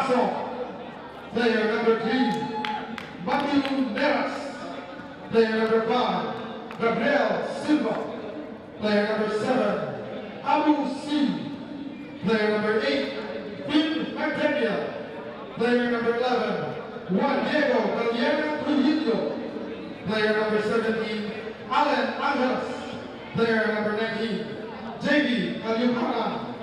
Paso. Player number 3, Matthew Neras. Player number 5, Gabriel Silva. Player number 7, Abu C. Player number 8, Vin Magdania. Player number 11, Juan Diego Galliera Trujillo. Player number 17, Alan Azkals. Player number 19, JB Kaliupana.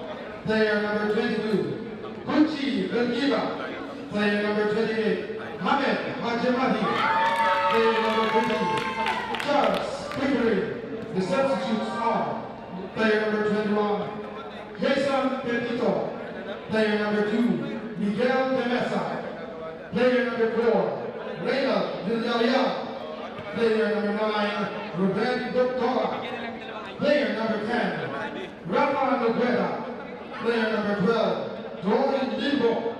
Player number 22, Kunchi Belgiva. Player number 28, Hamed Hajemadi. Player number 20, Charles Pickering. The substitutes are player number 21, Jason Petito. Player number 2, Miguel de Mesa. Player number 4, Reynald Villalia. Player number 9, Ruben Doctora. Player number 10, Rafa Noguera. Player number 12, Doran Limbo.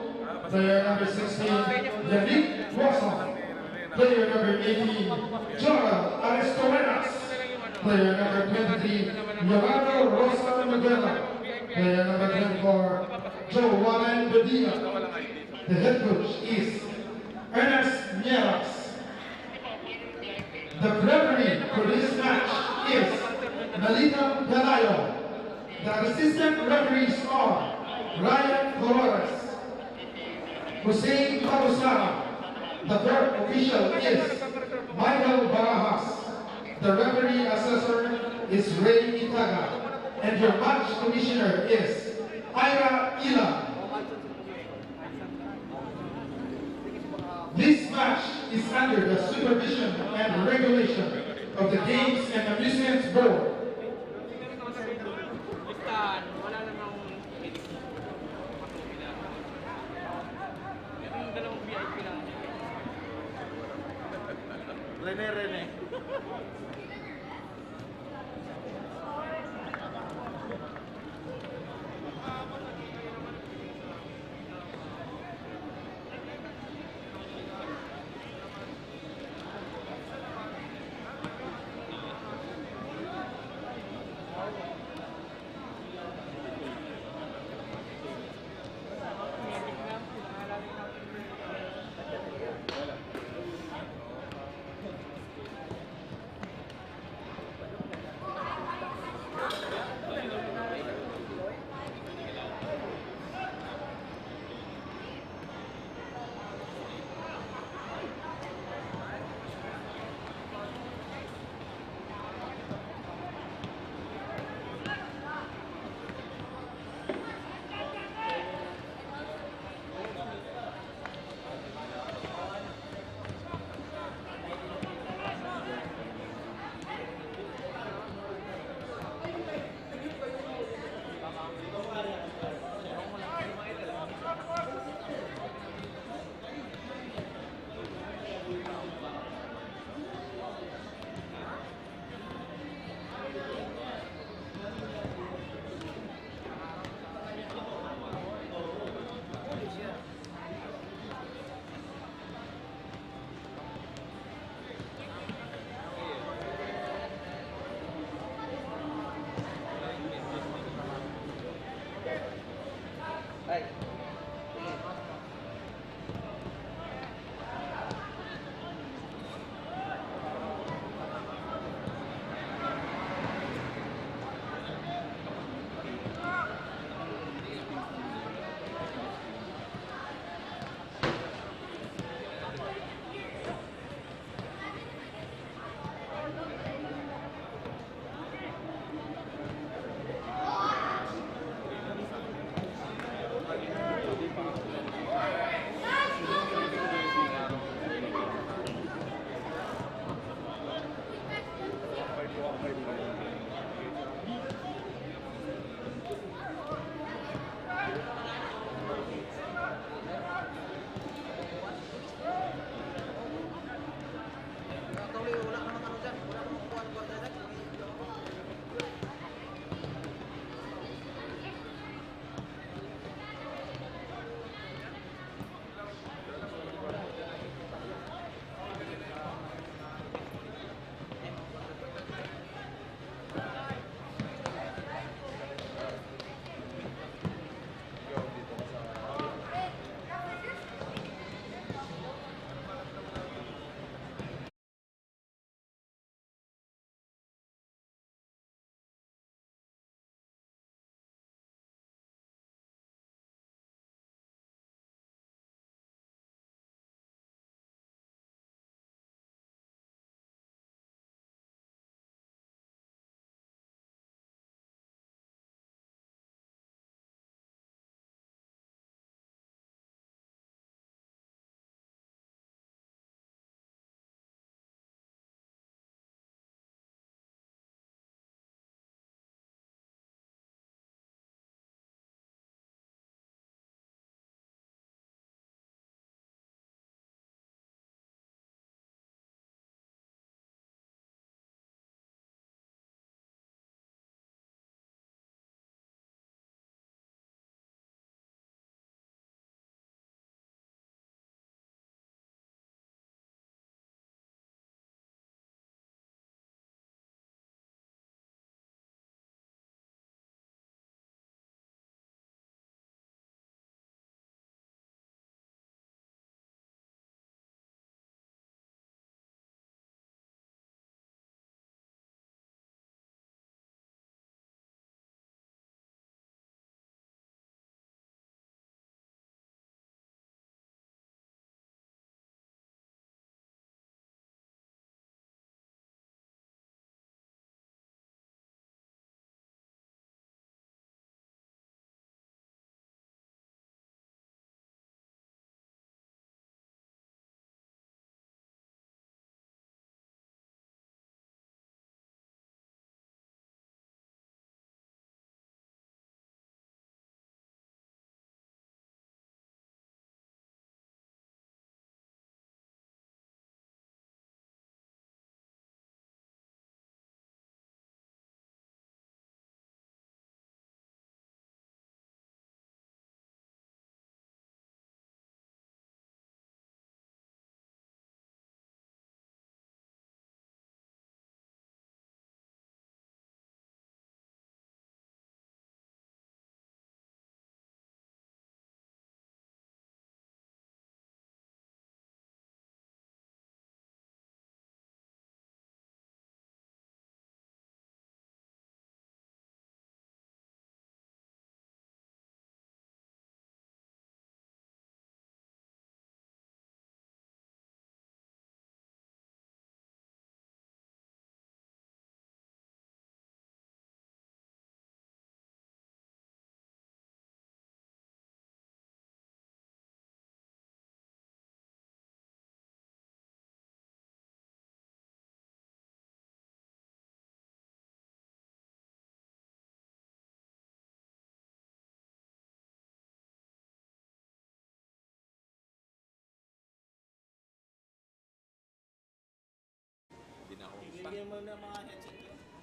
Player number 16, Yannick Watson. Player number 18, Joel Aristomenas. Player number 23, Yolando Rosa Magana. Player number 24, Joalan Bedilla. The head coach is Ernest Nieras. The referee for this match is Melita Pelayo. The assistant referees are Ryan Flores, Hussein Kabusara. The third official is Michael Barajas. The referee assessor is Ray Itaga. And your match commissioner is Ira Ila. This match is under the supervision and regulation of the Games and Amusements Board. Rene.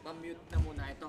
Pa-mute na muna ito.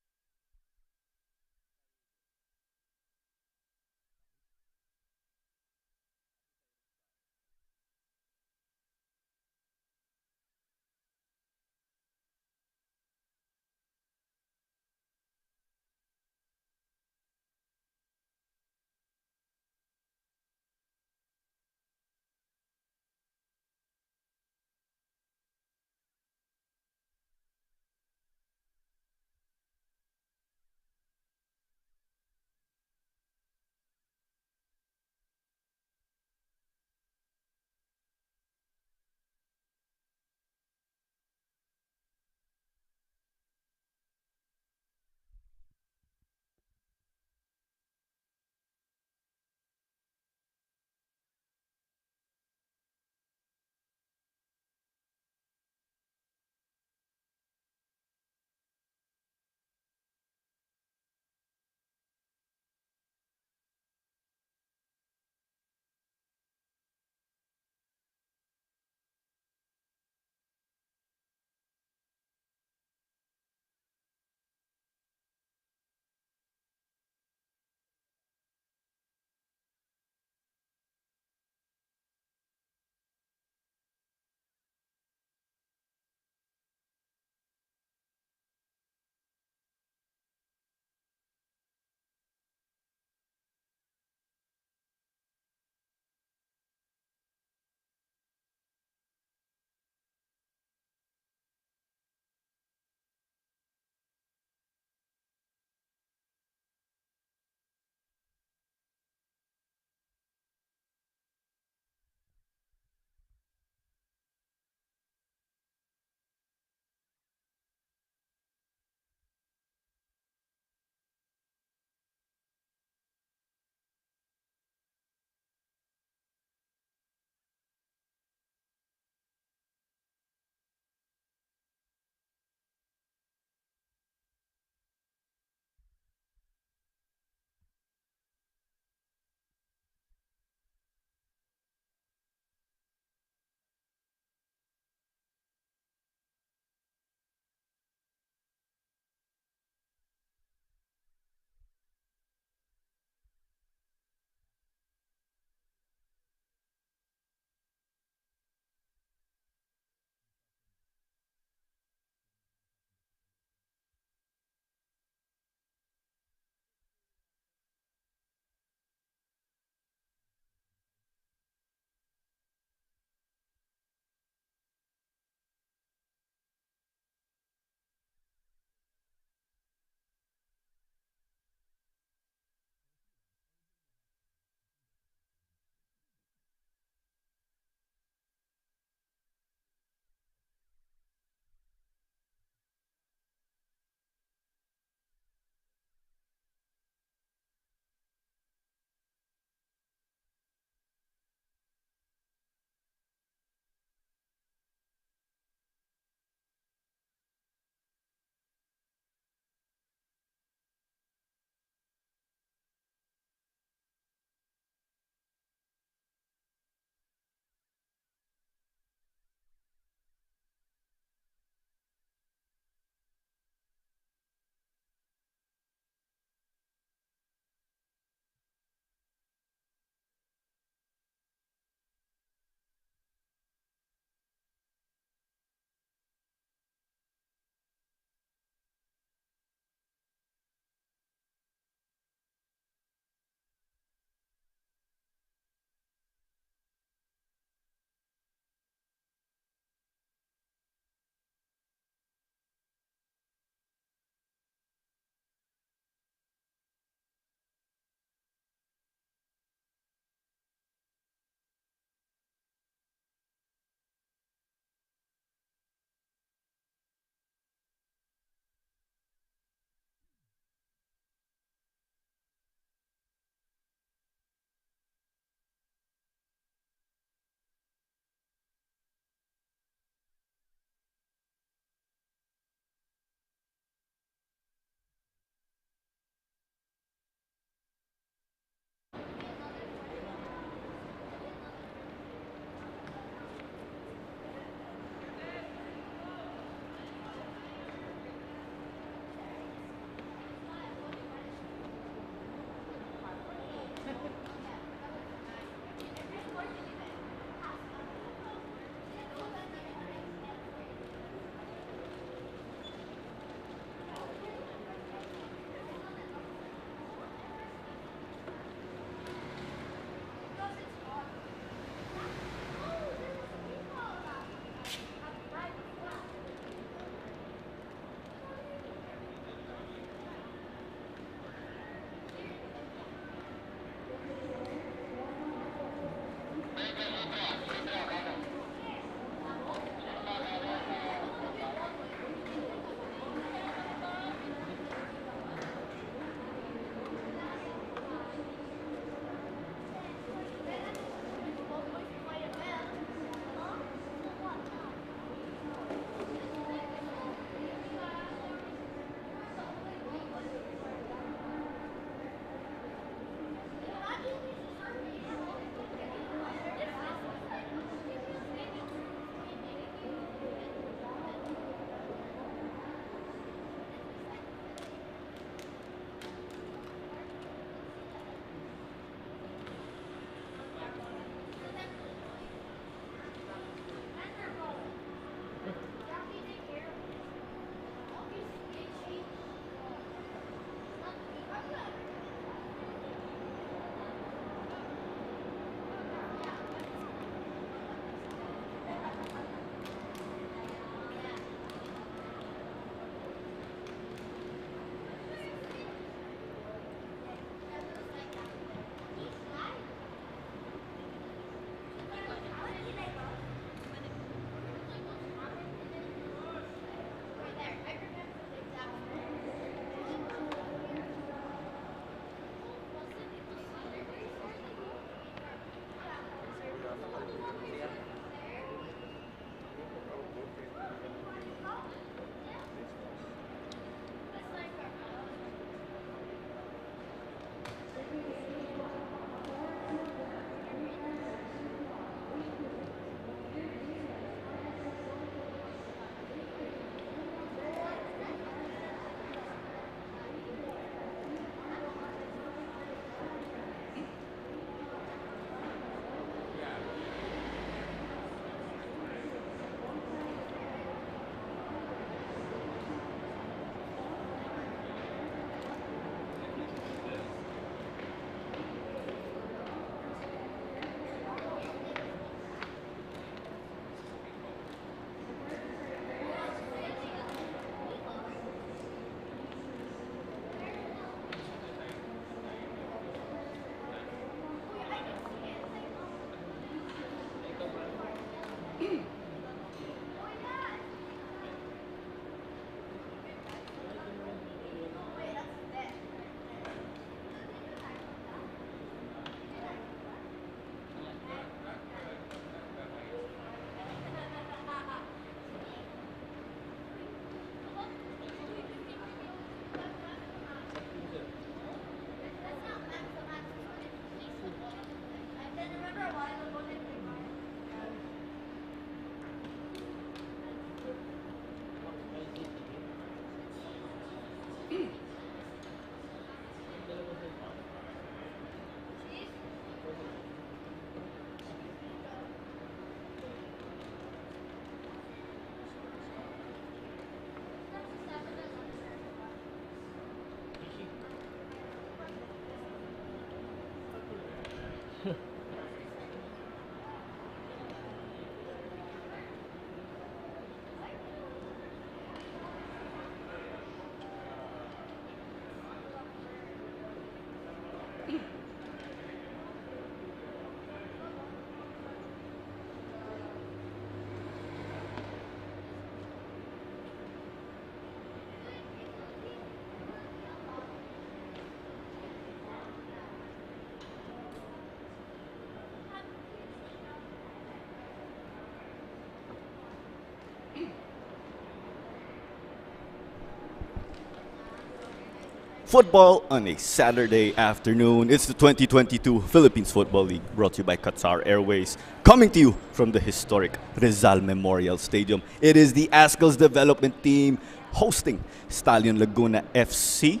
Football on a Saturday afternoon. It's the 2022 Philippines Football League, brought to you by Qatar Airways. Coming to you from the historic Rizal Memorial Stadium. It is the Azkals development team hosting Stallion Laguna FC.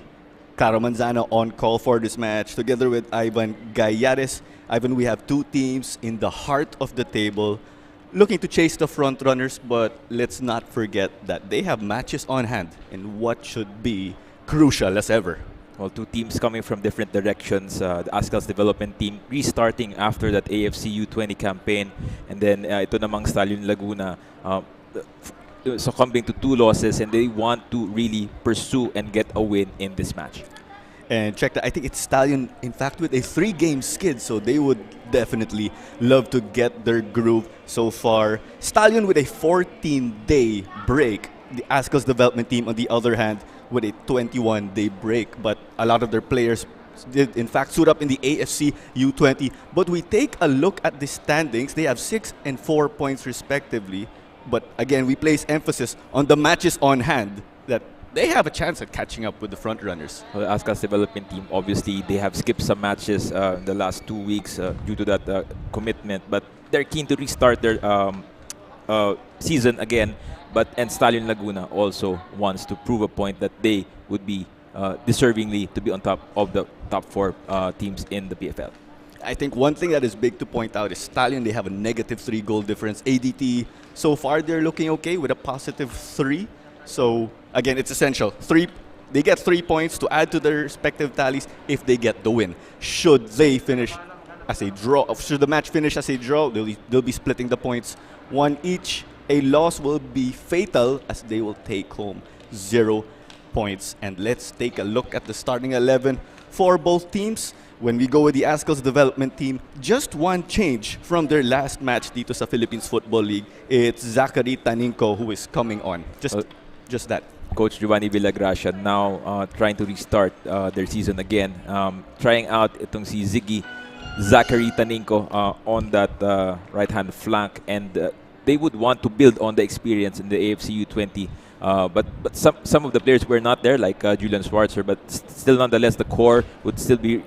Caro Manzano on call for this match, together with Ivan Gayares. Ivan, we have two teams in the heart of the table looking to chase the front runners, but let's not forget that they have matches on hand in what should be crucial as ever. Well, two teams coming from different directions. The Azkals development team restarting after that AFC U20 campaign, and then ito namang Stallion Laguna succumbing to 2 losses, and they want to really pursue and get a win in this match. And check that, I think it's Stallion, in fact, with a 3-game skid, so they would definitely love to get their groove so far. Stallion with a 14-day break. The Azkals development team, on the other hand, with a 21-day break, but a lot of their players did in fact suit up in the AFC U20. But we take a look at the standings. They have 6 and 4 points respectively. But again, we place emphasis on the matches on hand, that they have a chance at catching up with the front runners. Well, the Azkals development team, obviously, they have skipped some matches in the last 2 weeks due to that commitment, but they're keen to restart their season again. And Stallion Laguna also wants to prove a point that they would be deservingly to be on top of the top 4 teams in the PFL. I think one thing that is big to point out is Stallion, they have a negative 3 goal difference. ADT, so far they're looking okay with a positive 3. So again, it's essential. They get 3 points to add to their respective tallies if they get the win. Should they finish as a draw, should the match finish as a draw, they'll be splitting the points 1 each. A loss will be fatal as they will take home 0 points. And let's take a look at the starting 11 for both teams. When we go with the Azkals development team, just one change from their last match dito sa Philippines Football League. It's Zachary Taninco who is coming on. Just that. Coach Giovanni Villagracia now trying to restart their season again. Trying out itong si Zachary Taninco on that right-hand flank, and they would want to build on the experience in the AFC U20. But some of the players were not there, like Julian Schwarzer, but still nonetheless the core would still be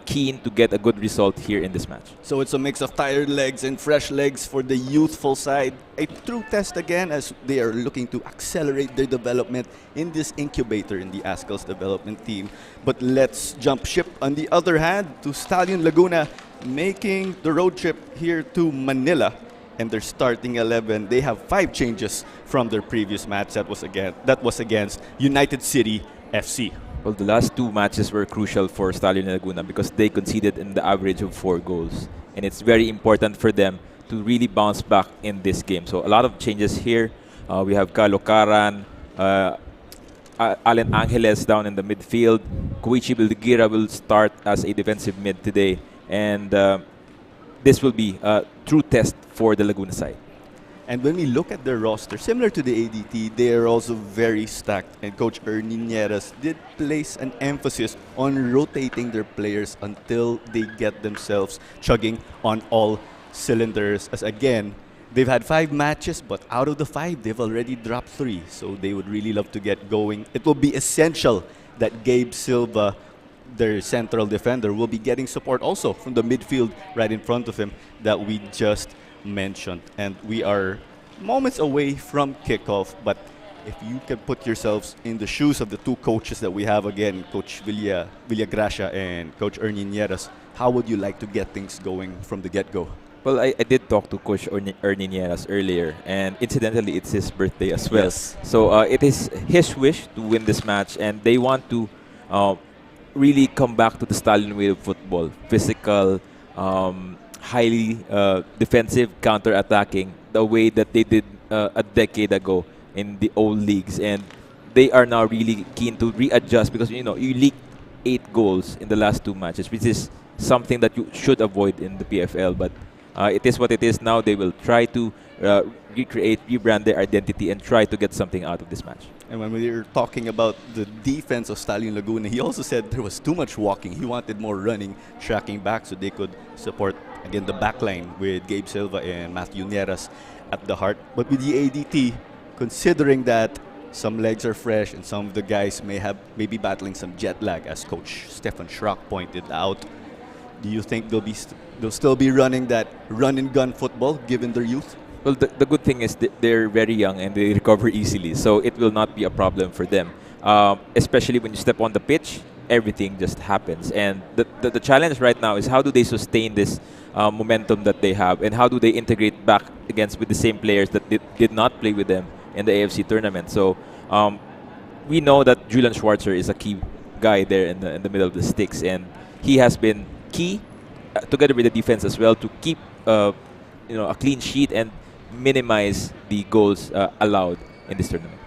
keen to get a good result here in this match. So it's a mix of tired legs and fresh legs for the youthful side. A true test again as they are looking to accelerate their development in this incubator in the Azkals development team. But let's jump ship on the other hand to Stallion Laguna, making the road trip here to Manila. And their starting 11, they have 5 changes from their previous match that was against United City FC. Well, the last 2 matches were crucial for Stallion Laguna because they conceded in the average of 4 goals. And it's very important for them to really bounce back in this game. So a lot of changes here. We have Carlo Caran, Allen Angeles down in the midfield. Koichi Bildegira will start as a defensive mid today. And this will be a true test for the Laguna side. And when we look at their roster, similar to the ADT, they are also very stacked. And Coach Ernie Nieras did place an emphasis on rotating their players until they get themselves chugging on all cylinders. As again, they've had 5 matches, but out of the 5, they've already dropped 3. So they would really love to get going. It will be essential that Gabe Silva, their central defender, will be getting support also from the midfield right in front of him that we just mentioned. And we are moments away from kickoff, but if you can put yourselves in the shoes of the 2 coaches that we have again, Coach Villagracia and Coach Ernie Nieras, how would you like to get things going from the get-go? Well, I did talk to Coach Ernie Nieras earlier, and incidentally, it's his birthday as well. Yes. So it is his wish to win this match, and they want to really come back to the Stallion way of football. Physical, highly defensive, counter-attacking, the way that they did a decade ago in the old leagues. And they are now really keen to readjust because, you know, you leaked 8 goals in the last 2 matches, which is something that you should avoid in the PFL. But it is what it is now. They will try to recreate, rebrand their identity, and try to get something out of this match. And when we were talking about the defense of Stallion Laguna, he also said there was too much walking. He wanted more running, tracking back so they could support, again, the back line with Gabe Silva and Matthew Nieras at the heart. But with the ADT, considering that some legs are fresh and some of the guys may be battling some jet lag, as Coach Stefan Schrock pointed out, do you think they'll still be running that run and gun football given their youth? Well, the good thing is that they're very young and they recover easily, so it will not be a problem for them. Especially when you step on the pitch, everything just happens. And the challenge right now is how do they sustain this momentum that they have, and how do they integrate back against with the same players that did not play with them in the AFC tournament. So we know that Julian Schwarzer is a key guy there in the middle of the sticks, and he has been key together with the defense as well to keep a clean sheet and minimize the goals allowed in this tournament.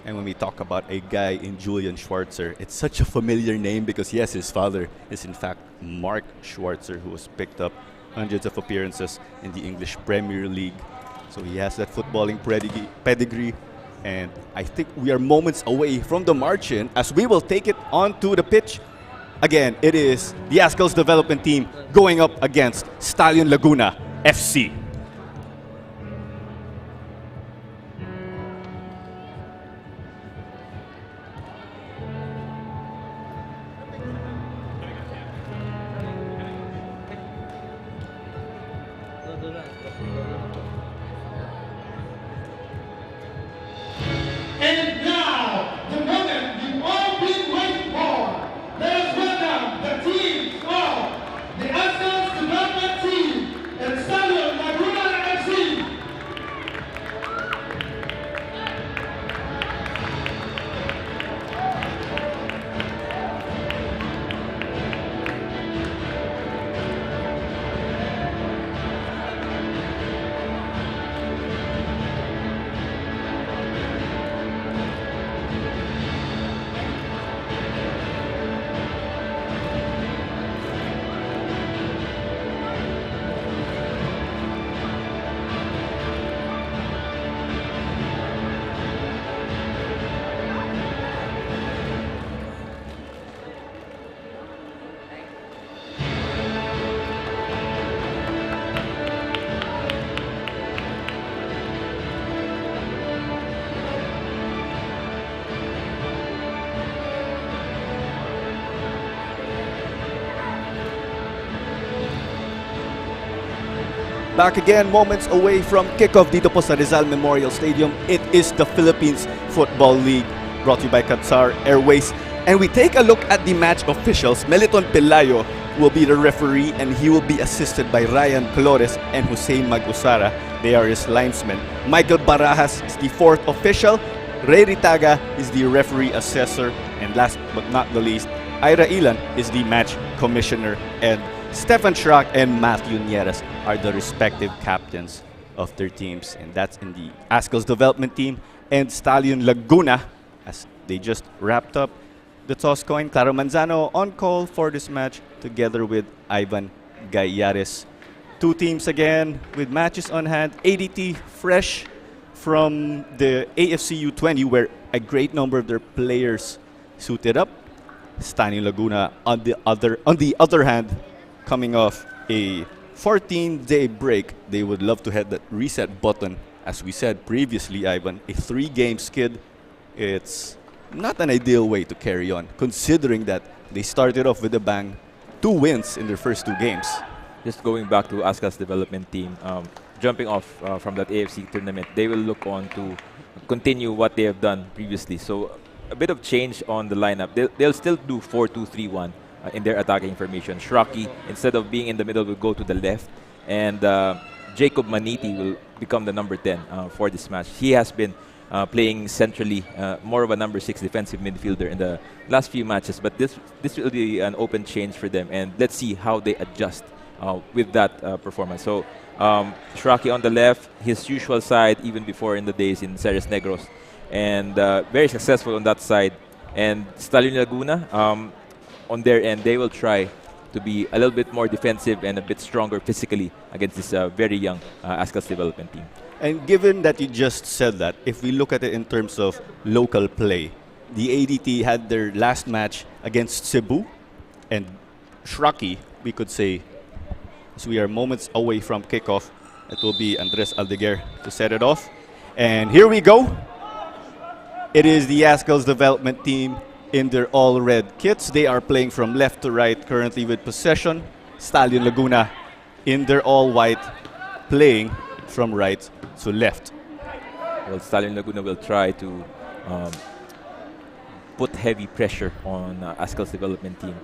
And when we talk about a guy in Julian Schwarzer, it's such a familiar name because, yes, his father is in fact Mark Schwarzer, who has picked up hundreds of appearances in the English Premier League. So he has that footballing pedigree. And I think we are moments away from the march-in as we will take it onto the pitch. Again, it is the Azkals development team going up against Stallion Laguna FC. And now, the moment you've all been waiting for. Let us welcome the teams of the Azkals development team and Stallion Laguna FC. Back again, moments away from kickoff dito po sa Rizal Memorial Stadium. It is the Philippines Football League, brought to you by Qatar Airways. And we take a look at the match officials. Meliton Pelayo will be the referee, and he will be assisted by Ryan Colores and Hussein Magusara. They are his linesmen. Michael Barajas is the fourth official. Ray Ritaga is the referee assessor. And last but not the least, Ira Ilan is the match commissioner. And Stefan Schrock and Matthew Nieras are the respective captains of their teams. And that's in the Azkals development team and Stallion Laguna, as they just wrapped up the toss coin. Claro Manzano on call for this match together with Ivan Gayares. Two teams again with matches on hand. ADT fresh from the AFC U20, where a great number of their players suited up. Stallion Laguna on the other hand, coming off a 14-day break. They would love to hit that reset button. As we said previously, Ivan, a 3-game skid. It's not an ideal way to carry on, considering that they started off with a bang, 2 wins in their first 2 games. Just going back to Azkals development team, jumping off from that AFC tournament, they will look on to continue what they have done previously. So a bit of change on the lineup. They'll still do 4-2-3-1 in their attacking formation. Shraki, instead of being in the middle, will go to the left, and Jacob Maniti will become the number 10 for this match. He has been playing centrally, more of a number 6 defensive midfielder in the last few matches, but this will be an open change for them, and let's see how they adjust with that performance. So Shraki on the left, his usual side, even before in the days in Ceres Negros, and very successful on that side. And Stallion Laguna, on their end, they will try to be a little bit more defensive and a bit stronger physically against this very young Azkals development team. And given that you just said that, if we look at it in terms of local play, the ADT had their last match against Cebu, and Shraki, we could say, as we are moments away from kickoff, it will be Andres Aldeguer to set it off. And here we go. It is the Azkals development team in their all-red kits. They are playing from left to right currently with possession. Stallion Laguna in their all-white, playing from right to left. Well, Stallion Laguna will try to put heavy pressure on Azkals development team,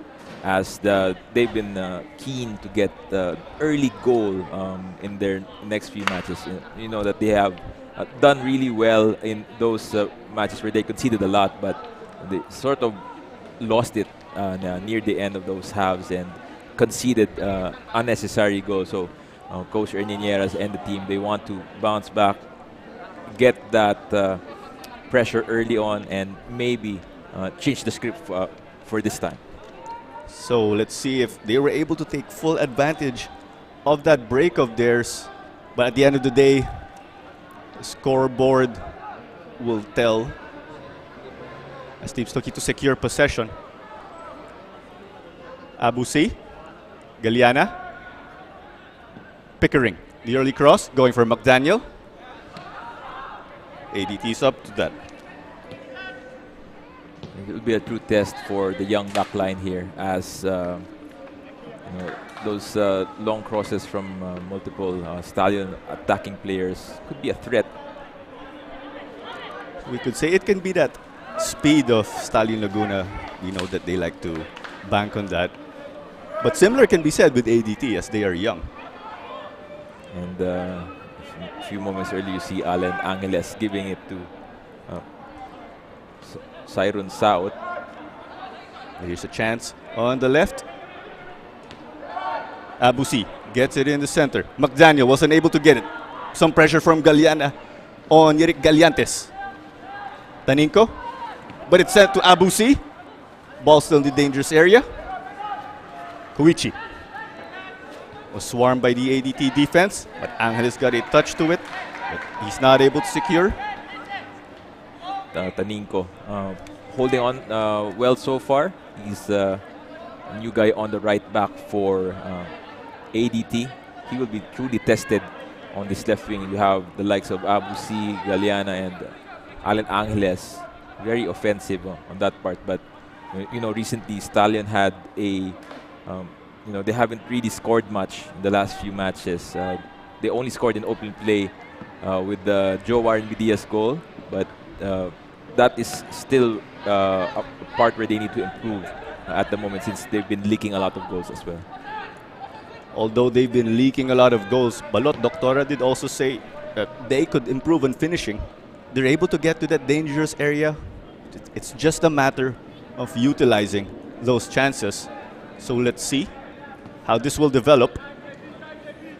as they've been keen to get the early goal in their next few matches. You know that they have done really well in those matches where they conceded a lot, but they sort of lost it near the end of those halves and conceded unnecessary goals. So Coach Erninieras and the team, they want to bounce back, get that pressure early on, and maybe change the script for this time. So let's see if they were able to take full advantage of that break of theirs. But at the end of the day, the scoreboard will tell, as teams looking to secure possession. Abusi, Galiana, Pickering, the early cross going for McDaniel. ADT's up to that. It will be a true test for the young backline here, as those long crosses from multiple Stallion attacking players could be a threat. We could say it can be that speed of Stallion Laguna. We know that they like to bank on that. But similar can be said with ADT, as they are young. And a few moments earlier, you see Alan Angeles giving it to Cyrun South. Here's a chance on the left. Abusi gets it in the center. McDaniel wasn't able to get it. Some pressure from Galiana on Yerik Galiantes. Taninko, but it's sent to Abusi. Ball still in the dangerous area. Koichi was swarmed by the ADT defense, but Angeles got a touch to it, but he's not able to secure. Taninko holding on well so far. He's a new guy on the right back for ADT. He will be truly tested on this left wing. You have the likes of Abusi, Galiana, and Alan Angeles. Very offensive on that part. But recently Stallion had a they haven't really scored much in the last few matches. They only scored in open play with the Joe Warren Media's goal, but that is still a part where they need to improve at the moment, since they've been leaking a lot of goals as well. Although they've been leaking a lot of goals, Balot Doctora did also say that they could improve on finishing. They're able to get to that dangerous area. It's just a matter of utilizing those chances. So let's see how this will develop.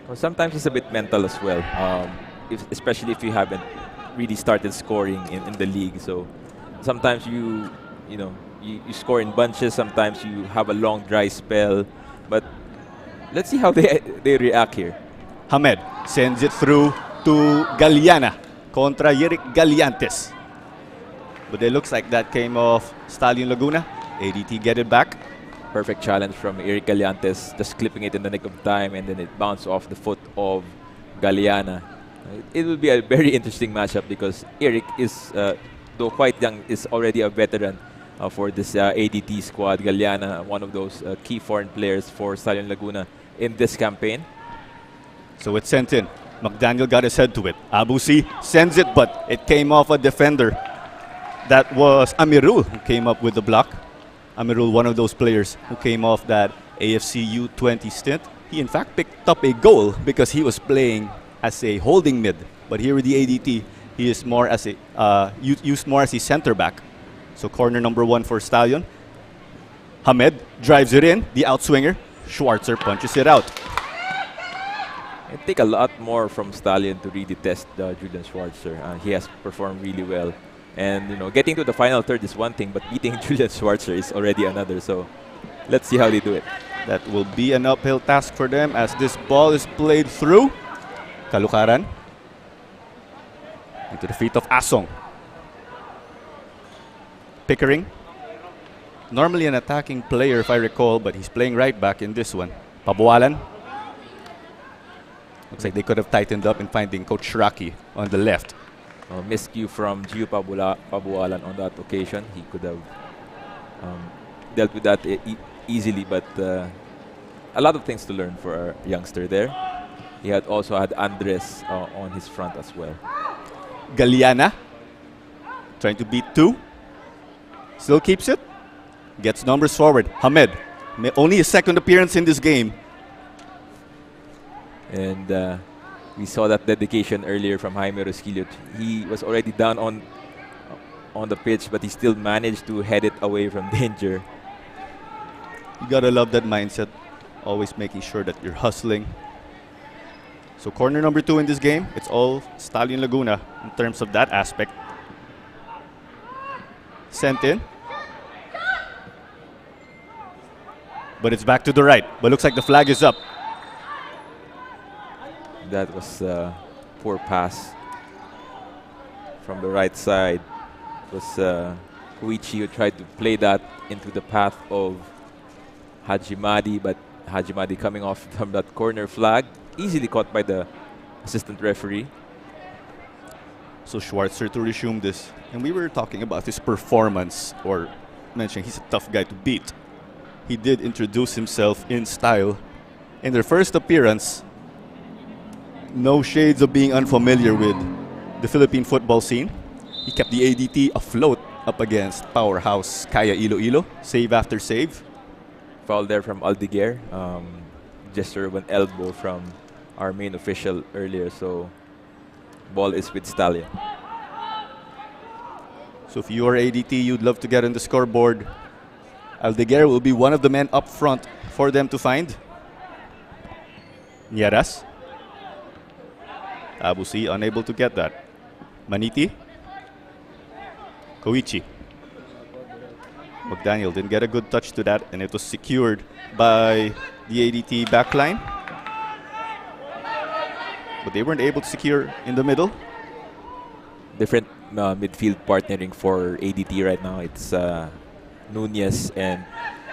Well, sometimes it's a bit mental as well, especially if you haven't really started scoring in the league. So sometimes you score in bunches, sometimes you have a long dry spell, but let's see how they react here. Hamed sends it through to Galiana contra Yerik Galiantes. But it looks like that came off Stallion Laguna. ADT get it back. Perfect challenge from Eric Galiantes, just clipping it in the nick of time, and then it bounced off the foot of Galiana. It will be a very interesting matchup, because Eric is, though quite young, is already a veteran for this ADT squad. Galiana, one of those key foreign players for Stallion Laguna in this campaign. So it's sent in. McDaniel got his head to it. Abusi sends it, but it came off a defender. That was Amirul who came up with the block. Amirul, one of those players who came off that AFC U20 stint. He in fact picked up a goal because he was playing as a holding mid. But here with the ADT, he is more as a used more as a center back. So corner number 1 for Stallion. Hamed drives it in, the outswinger. Schwarzer punches it out. It take a lot more from Stallion to really test Julian Schwarzer. He has performed really well. And getting to the final third is one thing, but beating Julian Schwarzer is already another. So let's see how they do it. That will be an uphill task for them as this ball is played through. Kalukaran. Into the feet of Asong. Pickering. Normally an attacking player if I recall, but he's playing right back in this one. Pabualan. Looks like they could have tightened up in finding Coach Shraki on the left. Miscue from Gio Pabualan on that occasion. He could have dealt with that easily, but a lot of things to learn for our youngster there. He had also had Andres on his front as well. Galiana trying to beat two. Still keeps it. Gets numbers forward. Hamed. Only his second appearance in this game. And we saw that dedication earlier from Jaime Rosquillo. He was already down on the pitch, but he still managed to head it away from danger. You gotta love that mindset. Always making sure that you're hustling. So corner number 2 in this game. It's all Stallion Laguna in terms of that aspect. Sent in. But it's back to the right. But looks like the flag is up. That was a poor pass from the right side. It was Koichi who tried to play that into the path of Hajimadi, but Hajimadi coming off from that corner flag, easily caught by the assistant referee. So Schwarzer to resume this. And we were talking about his performance, or mentioning he's a tough guy to beat. He did introduce himself in style. In their first appearance, no shades of being unfamiliar with the Philippine football scene. He kept the ADT afloat up against powerhouse Kaya Iloilo, save after save. Foul there from Aldiguer. Gesture of an elbow from our main official earlier, so ball is with Stallion. So if you are ADT, you'd love to get on the scoreboard. Aldiguer will be one of the men up front for them to find. Nieras. Abusi unable to get that. Maniti. Koichi. McDaniel didn't get a good touch to that, and it was secured by the ADT backline. But they weren't able to secure in the middle. Different midfield partnering for ADT right now. It's Nunez and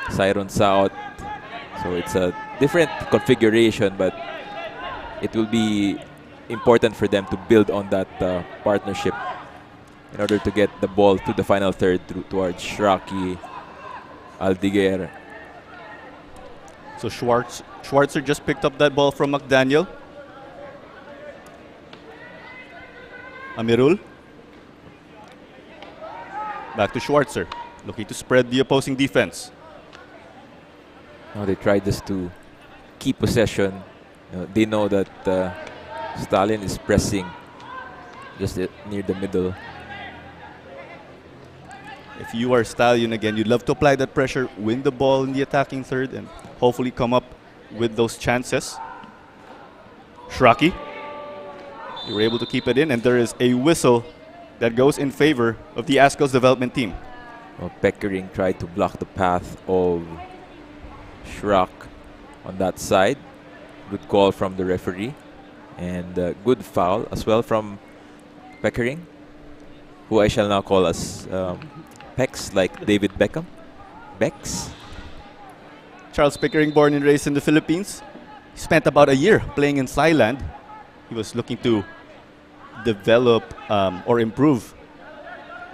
Siron Saot. So it's a different configuration, but it will be important for them to build on that partnership in order to get the ball to the final third towards Shraki, Aldiguer. So Schwarzer just picked up that ball from McDaniel. Amirul. Back to Schwarzer, looking to spread the opposing defense. Now they try just to keep possession. They know that Stallion is pressing just near the middle. If you are Stallion again, you'd love to apply that pressure, win the ball in the attacking third, and hopefully come up with those chances. Shraki. You were able to keep it in, and there is a whistle that goes in favor of the Azkals development team. Well, Peckering tried to block the path of Shrak on that side. Good call from the referee. And good foul as well from Peckering, who I shall now call as Pex, like David Beckham. Bex. Charles Pickering, born and raised in the Philippines. He spent about a year playing in Thailand. He was looking to develop or improve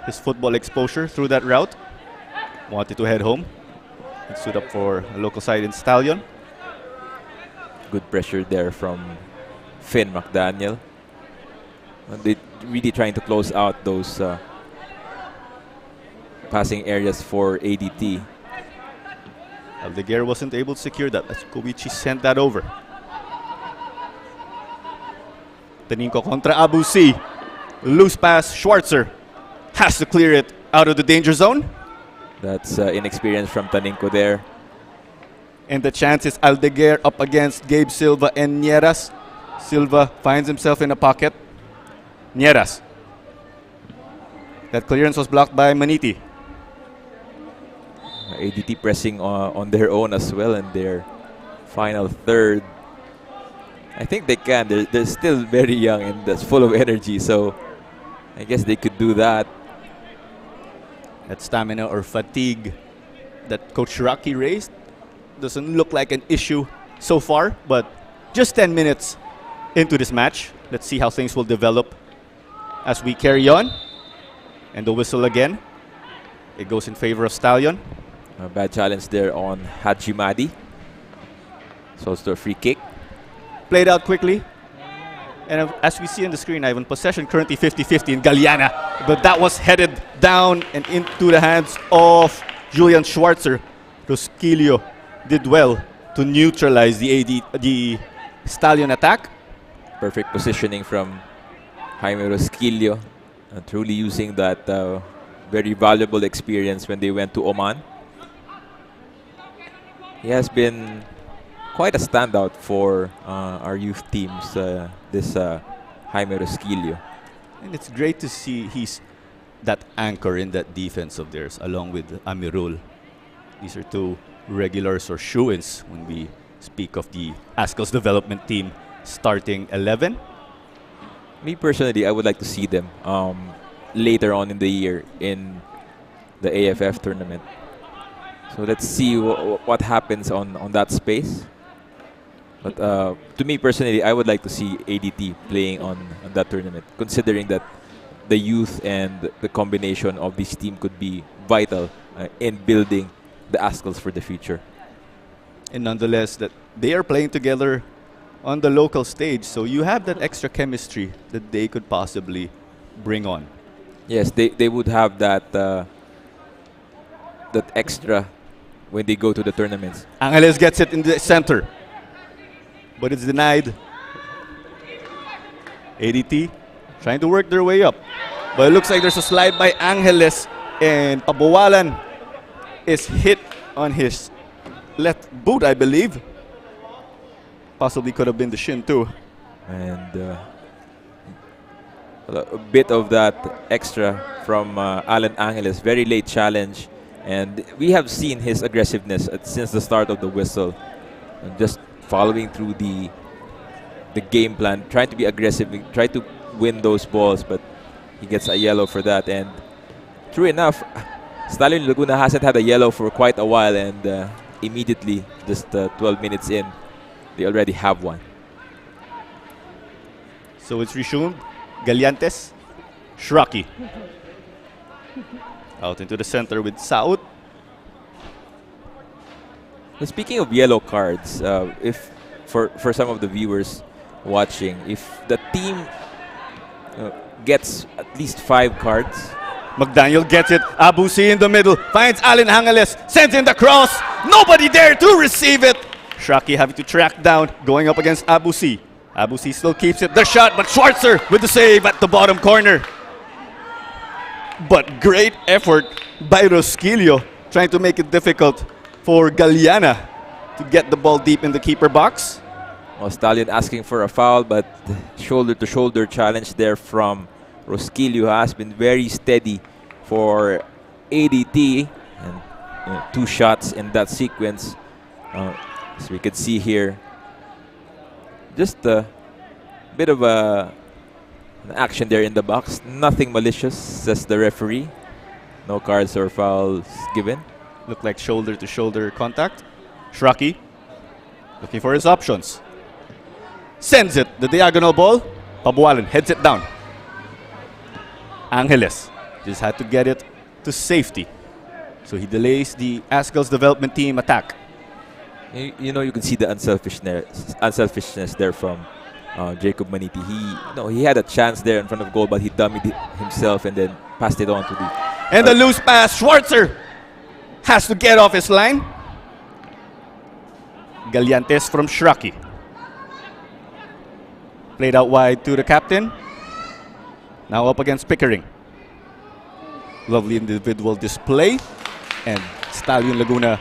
his football exposure through that route. Wanted to head home and stood up for a local side in Stallion. Good pressure there from Finn McDaniel. And they really trying to close out those passing areas for ADT. Aldiguer wasn't able to secure that as Koichi sent that over. Taninko contra Abusi. Loose pass. Schwarzer has to clear it out of the danger zone. That's inexperience from Taninko there. And the chance is Aldiguer up against Gabe Silva and Nieras. Silva finds himself in a pocket. Nieras. That clearance was blocked by Maniti. ADT pressing on their own as well in their final third. I think they can. They're still very young and that's full of energy, so I guess they could do that. That stamina or fatigue that Coach Rocky raised doesn't look like an issue so far, but just 10 minutes into this match. Let's see how things will develop as we carry on. And the whistle again. It goes in favor of Stallion. A bad challenge there on Hajimadi. So it's a free kick. Played out quickly. And as we see on the screen, Ivan, possession currently 50-50 in Galiana. But that was headed down and into the hands of Julian Schwarzer. Rosquillo did well to neutralize the Stallion attack. Perfect positioning from Jaime Rosquillo. Truly using that very valuable experience when they went to Oman. He has been quite a standout for our youth teams, this Jaime Rosquillo. And it's great to see he's that anchor in that defense of theirs, along with Amirul. These are two regulars or shoo-ins when we speak of the Azkals development team starting 11. Me personally, I would like to see them later on in the year in the AFF tournament. So let's see what happens on that space. But to me personally, I would like to see ADT playing on that tournament, considering that the youth and the combination of this team could be vital in building the Azkals for the future. And nonetheless, that they are playing together on the local stage, so you have that extra chemistry that they could possibly bring on. Yes, they would have that that extra when they go to the tournaments. Angeles gets it in the center, but it's denied. ADT trying to work their way up, but it looks like there's a slide by Angeles, and Pabualan is hit on his left boot, I believe. Possibly could have been the shin too. And a bit of that extra from Alan Angeles. Very late challenge. And we have seen his aggressiveness since the start of the whistle. And just following through the game plan, trying to be aggressive, try to win those balls, but he gets a yellow for that. And true enough, Stallion Laguna hasn't had a yellow for quite a while, and immediately, just 12 minutes in, they already have one. So it's resumed. Galiantes, Shraki. Out into the center with Saud. Well, speaking of yellow cards, if for some of the viewers watching, if the team gets at least 5 cards. McDaniel gets it. Abusi in the middle. Finds Alan Angeles. Sends in the cross. Nobody there to receive it. Shraki having to track down, going up against Abusi. Abusi still keeps it. The shot, but Schwarzer with the save at the bottom corner. But great effort by Rosquillo, trying to make it difficult for Galiana to get the ball deep in the keeper box. Well, Stallion asking for a foul, but shoulder-to-shoulder challenge there from Rosquillo has been very steady for ADT. And 2 shots in that sequence. As we can see here, just a bit of an action there in the box. Nothing malicious, says the referee. No cards or fouls given. Looked like shoulder-to-shoulder contact. Shraki looking for his options. Sends it, the diagonal ball. Pabualan heads it down. Angeles just had to get it to safety. So he delays the Azkals development team attack. You know, you can see the unselfishness there from Jacob Maniti. He had a chance there in front of goal, but he dummied himself and then passed it on to the... And the loose pass, Schwarzer has to get off his line. Galiantes from Shraki. Played out wide to the captain. Now up against Pickering. Lovely individual display. And Stallion Laguna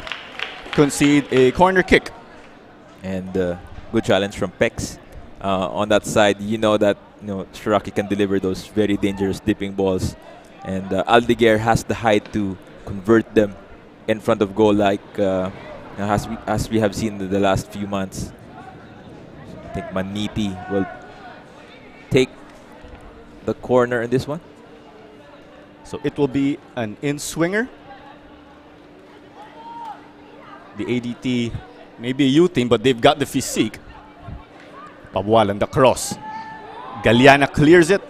concede a corner kick. And good challenge from Pex. on that side, you know that Shiraki can deliver those very dangerous dipping balls, and Aldeguer has the height to convert them in front of goal, like as we have seen in the last few months. I think Maniti will take the corner in this one. So it will be an in-swinger. The ADT may be a youth team, but they've got the physique. Pabualan, the cross. Galiana clears it.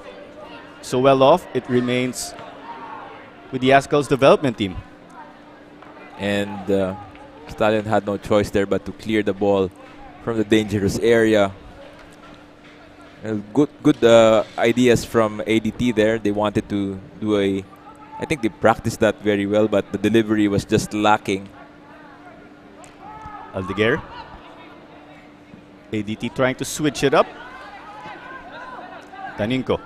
So well off, it remains with the Azkals development team. And Stallion had no choice there but to clear the ball from the dangerous area. Good ideas from ADT there. They wanted to do I think they practiced that very well, but the delivery was just lacking. Aldeguer. ADT trying to switch it up. Taninco.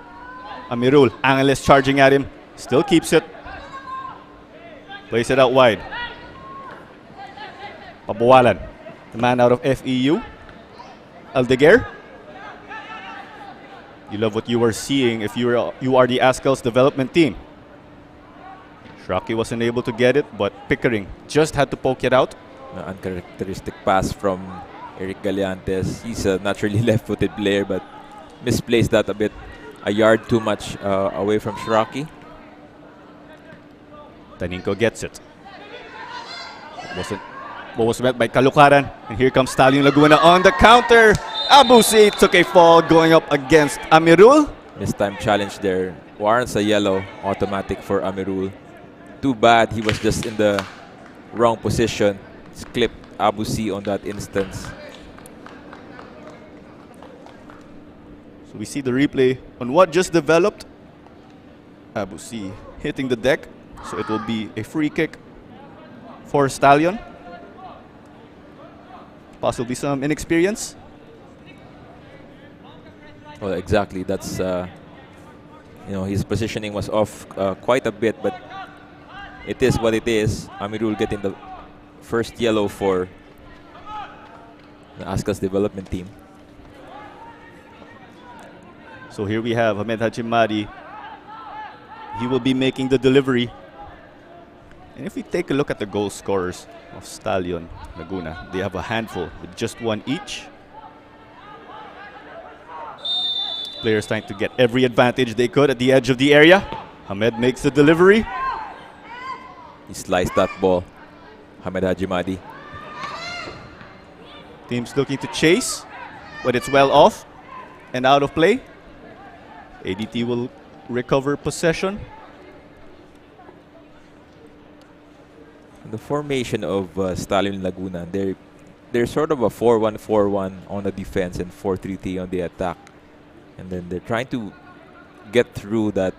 Amirul. Angeles charging at him. Still keeps it. Plays it out wide. Pabualan. The man out of FEU. Aldeguer. You love what you are seeing if you are the Azkals development team. Shraki wasn't able to get it, but Pickering just had to poke it out. Uncharacteristic pass from Eric Galeantes. He's a naturally left-footed player, but misplaced that a yard too much away from Shraki. Taninco gets it. What was met by Caloocaran, and here comes Stallion Laguna on the counter. Abusi took a fall going up against Amirul. This time challenge there warrants a yellow automatic for Amirul. Too bad he was just in the wrong position. It's clipped Abusi on that instance. So we see the replay on what just developed. Abusi hitting the deck, so it will be a free kick for Stallion. Possibly some inexperience. Well, exactly. That's his positioning was off quite a bit, but it is what it is. Amirul getting the first yellow for the Azkals development team. So here we have Ahmed Hajimadi. He will be making the delivery. And if we take a look at the goal scorers of Stallion Laguna, they have a handful with just one each. Players trying to get every advantage they could at the edge of the area. Ahmed makes the delivery. He sliced that ball, Ahmed Hajimadi. Teams looking to chase, but it's well off and out of play. ADT will recover possession. The formation of Stallion Laguna, they're sort of a 4-1-4-1 on the defense and 4-3-3 on the attack. And then they're trying to get through that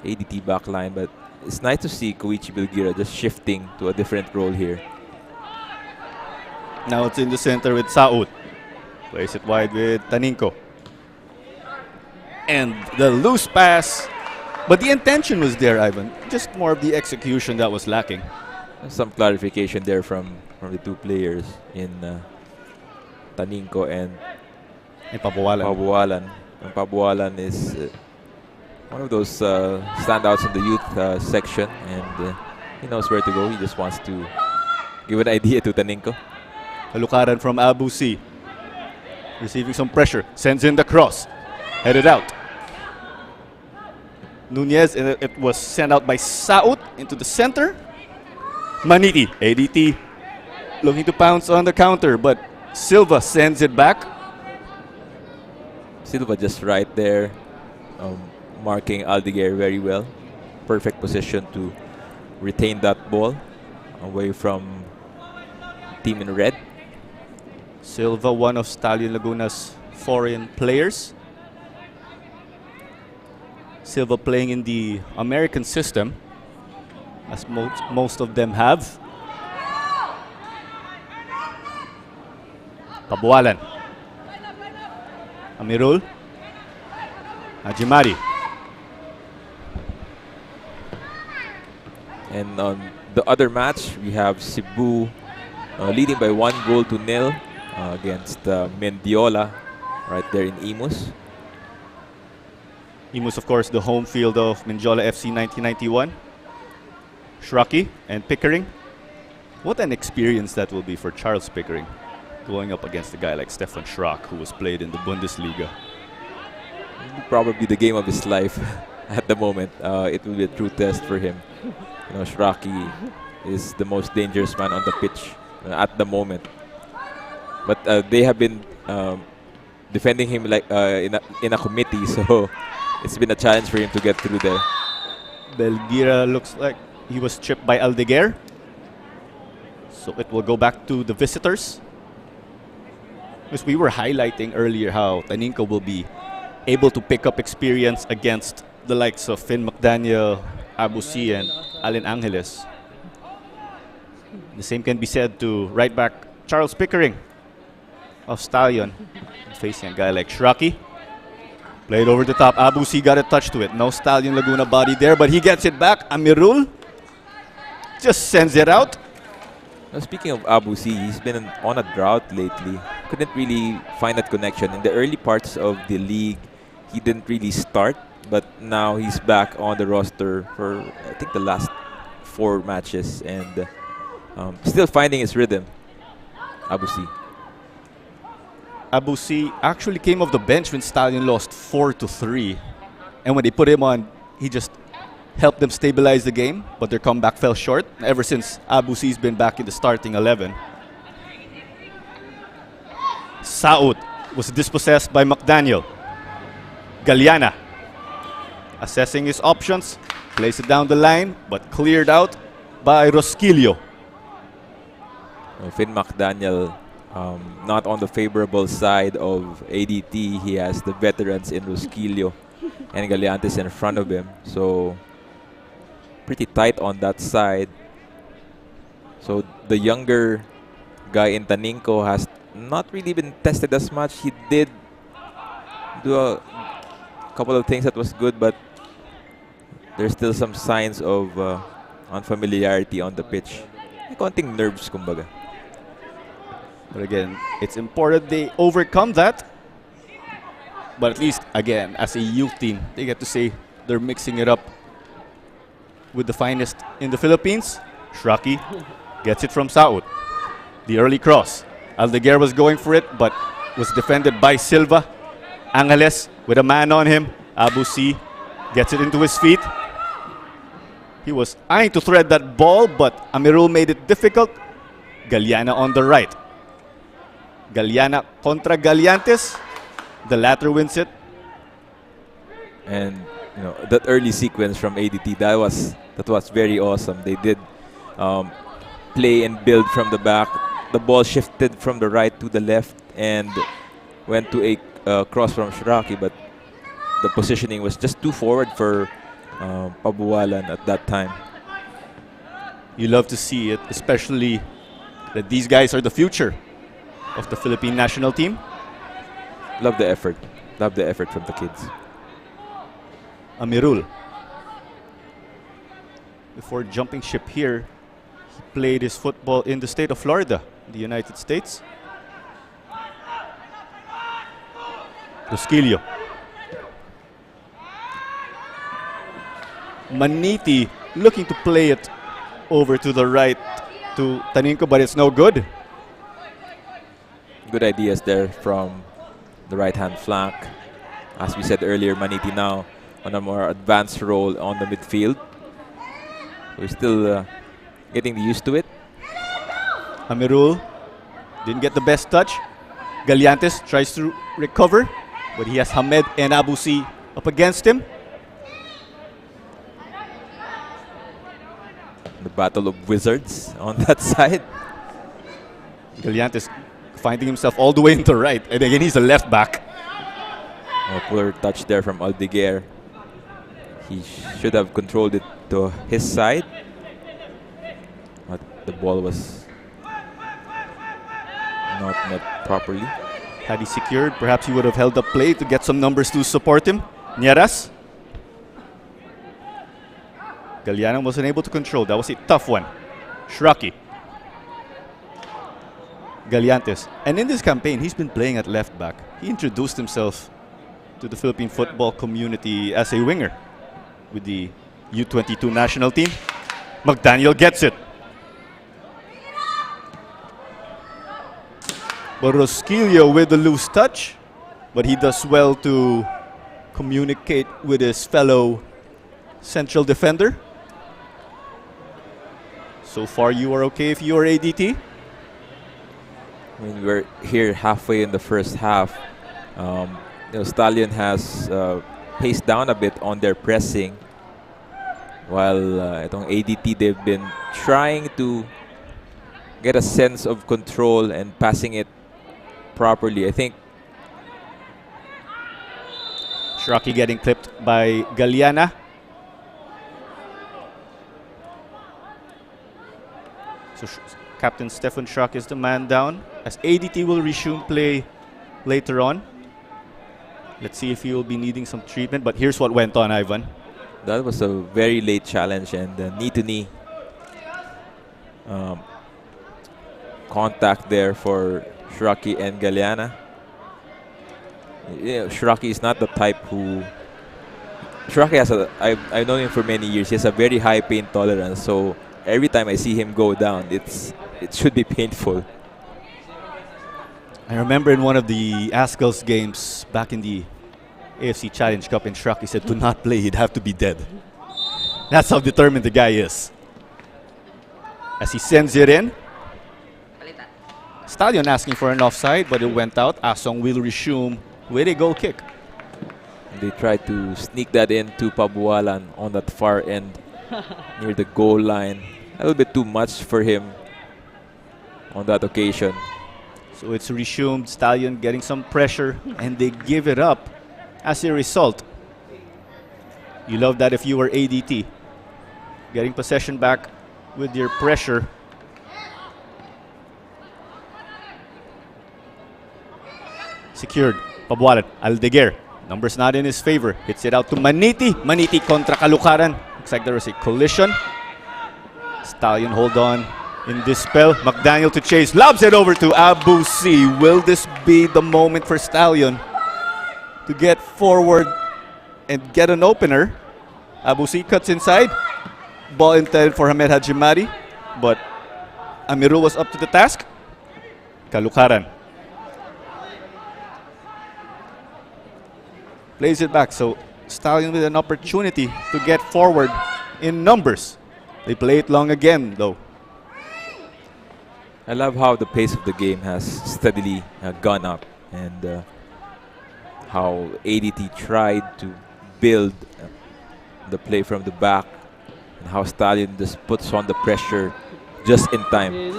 ADT backline, but it's nice to see Koichi Bilgira just shifting to a different role here. Now it's in the center with Saud. Plays it wide with Taninco. And the loose pass. But the intention was there, Ivan. Just more of the execution that was lacking. Some clarification there from the two players in Taninco and Pabualan. And Pabualan is one of those standouts in the youth section, and he knows where to go. He just wants to give an idea to Taninco. Caloocaran from Abusi. Receiving some pressure. Sends in the cross. Headed out. Nunez, and it was sent out by Saud into the center. Maniti, ADT, looking to pounce on the counter, but Silva sends it back. Silva just right there, marking Aldeguer very well. Perfect position to retain that ball away from team in red. Silva, one of Stallion Laguna's foreign players. Silva playing in the American system, as most of them have. Pabualan. Amirul. Hajimadi. And on the other match, we have Cebu leading by 1-0 against Mendiola. right there in Imus. Imus, of course, the home field of Menjola FC 1991. Shraki and Pickering. What an experience that will be for Charles Pickering, going up against a guy like Stefan Schrock, who was played in the Bundesliga. Probably the game of his life at the moment. It will be a true test for him. You know, Shraki is the most dangerous man on the pitch at the moment. But they have been defending him like in a committee, so it's been a challenge for him to get through there. Belgira looks like he was chipped by Aldeguer. So it will go back to the visitors. Because we were highlighting earlier how Taninco will be able to pick up experience against the likes of Finn McDaniel, Abusi, and Allen Angeles. The same can be said to right back Charles Pickering of Stallion, facing a guy like Shraki. Played over the top. Abusi got a touch to it. No Stallion Laguna body there, but he gets it back. Amirul just sends it out. Now, speaking of Abusi, he's been on a drought lately. Couldn't really find that connection. In the early parts of the league, he didn't really start, but now he's back on the roster for, I think, the last 4 matches, and still finding his rhythm, Abusi. Abusi actually came off the bench when Stallion lost 4-3. And when they put him on, he just helped them stabilize the game, but their comeback fell short. Ever since, Abusi's been back in the starting 11. Saud was dispossessed by McDaniel. Galiana assessing his options, plays it down the line, but cleared out by Rosquillo. Finn McDaniel, not on the favorable side of ADT. He has the veterans in Rosquillo and Galeantes in front of him. So pretty tight on that side. So the younger guy in Taninco has not really been tested as much. He did do a couple of things that was good, but there's still some signs of unfamiliarity on the pitch. May konting nerves, kumbaga. But again, it's important they overcome that. But at least, again, as a youth team, they get to say they're mixing it up with the finest in the Philippines. Shraki gets it from Saud. The early cross. Aldeguer was going for it, but was defended by Silva. Angeles with a man on him. Abusi gets it into his feet. He was eyeing to thread that ball, but Amirul made it difficult. Galiana on the right. Galiana contra Galiantes. The latter wins it. And you know, that early sequence from ADT, that was very awesome. They did play and build from the back. The ball shifted from the right to the left and went to a cross from Shraki, but the positioning was just too forward for Pabualan at that time. You love to see it, especially that these guys are the future of the Philippine national team. Love the effort. Love the effort from the kids. Amirul. Before jumping ship here, he played his football in the state of Florida, the United States. Rosquillo. Maniti looking to play it over to the right to Taninco, but it's no good. Good ideas there from the right-hand flank. As we said earlier, Maniti now on a more advanced role on the midfield. We're still getting used to it. Amirul didn't get the best touch. Galiantes tries to recover, but he has Hamed and Abusi up against him. The battle of wizards on that side. Galiantes finding himself all the way into right, and again he's a left back. A poor touch there from Aldeguer. He should have controlled it to his side, but the ball was not met properly. Had he secured, perhaps he would have held up play to get some numbers to support him. Nieras. Galiana wasn't able to control. That was a tough one. Shraki. Gallantes. And in this campaign, he's been playing at left back. He introduced himself to the Philippine football community as a winger with the U22 national team. McDaniel gets it. Borosquillo with the loose touch, but he does well to communicate with his fellow central defender. So far, you are okay if you are ADT? I mean, we're here halfway in the first half. Stallion has paced down a bit on their pressing, while itong ADT, they've been trying to get a sense of control and passing it properly. I think Shraki getting clipped by Galiana. So Captain Stefan Shraki is the man down, as ADT will resume play later on. Let's see if he will be needing some treatment, but here's what went on, Ivan. that was a very late challenge, and knee-to-knee contact there for Shraki and Galiana. Shraki is not the type who... Shraki has I've known him for many years. He has a very high pain tolerance, so every time I see him go down, it should be painful. I remember in one of the Azkals games back in the AFC Challenge Cup, and Shraki said to not play, he'd have to be dead. That's how determined the guy is. As he sends it in, Stallion asking for an offside, but it went out. Asong will resume with a goal kick. They tried to sneak that in to Pabualan on that far end near the goal line. A little bit too much for him on that occasion. So it's resumed. Stallion getting some pressure, and they give it up as a result. You love that if you were ADT. Getting possession back with your pressure. Secured. Pabualan. Aldeguer. Numbers not in his favor. Hits it out to Maniti. Maniti contra Kalukaran. Looks like there was a collision. Stallion hold on in this spell. McDaniel to chase. Lobs it over to Abu C. Will this be the moment for Stallion to get forward and get an opener? Abu C cuts inside. Ball intended for Hamed Hajimari, but Amirul was up to the task. Kalukaran plays it back, so Stallion with an opportunity to get forward in numbers. They play it long again, though. I love how the pace of the game has steadily gone up, and how ADT tried to build the play from the back, and how Stallion just puts on the pressure just in time.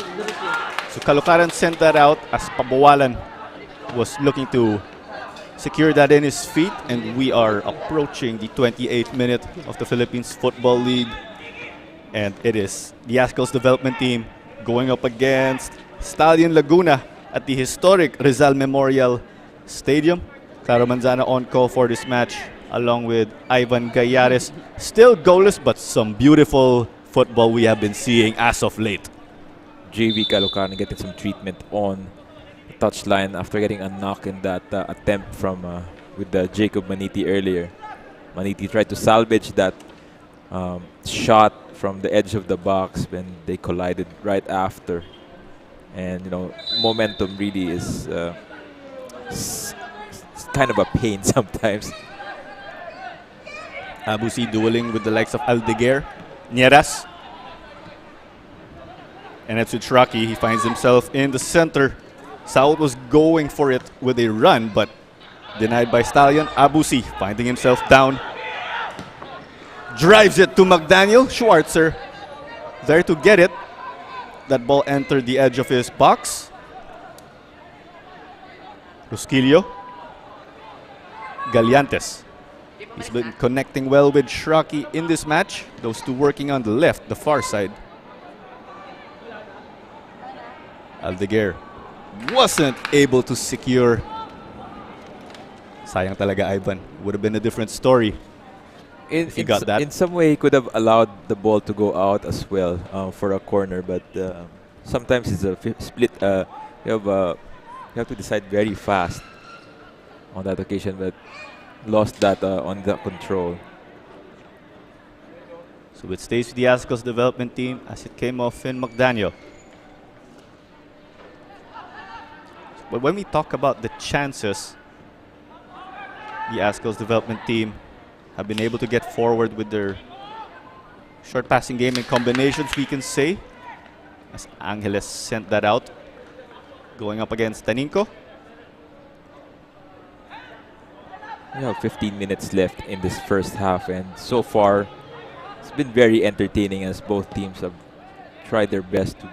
So Kalukaran sent that out as Pabualan was looking to secure that in his feet, and we are approaching the 28th minute of the Philippines Football League, and it is the Azkals development team going up against Stallion Laguna at the historic Rizal Memorial Stadium. Claro Manzana on call for this match, along with Ivan Gayares. Still goalless, but some beautiful football we have been seeing as of late. JV Kalukaran getting some treatment on the touchline after getting a knock in that attempt from with Jacob Maniti earlier. Maniti tried to salvage that shot from the edge of the box when they collided right after. And momentum really is kind of a pain sometimes. Abusi dueling with the likes of Aldeguer, Nieras. And it's with Shraki. He finds himself in the center. Saud was going for it with a run, but denied by Stallion. Abusi finding himself down. Drives it to McDaniel. Schwarzer there to get it. That ball entered the edge of his box. Rusquillo. Gallantes. He's been connecting well with Shraki in this match. Those two working on the left, the far side. Aldeguer wasn't able to secure. Sayang talaga, Ivan. Would have been a different story if he got that. In some way, he could have allowed the ball to go out as well for a corner, but sometimes it's a You have to decide very fast on that occasion, but lost that on the control. So it stays with the Azkals development team as it came off in McDaniel. But when we talk about the chances, the Azkals development team have been able to get forward with their short passing game and combinations, we can say, as Angeles sent that out, going up against Taninco. We have 15 minutes left in this first half, and so far it's been very entertaining as both teams have tried their best to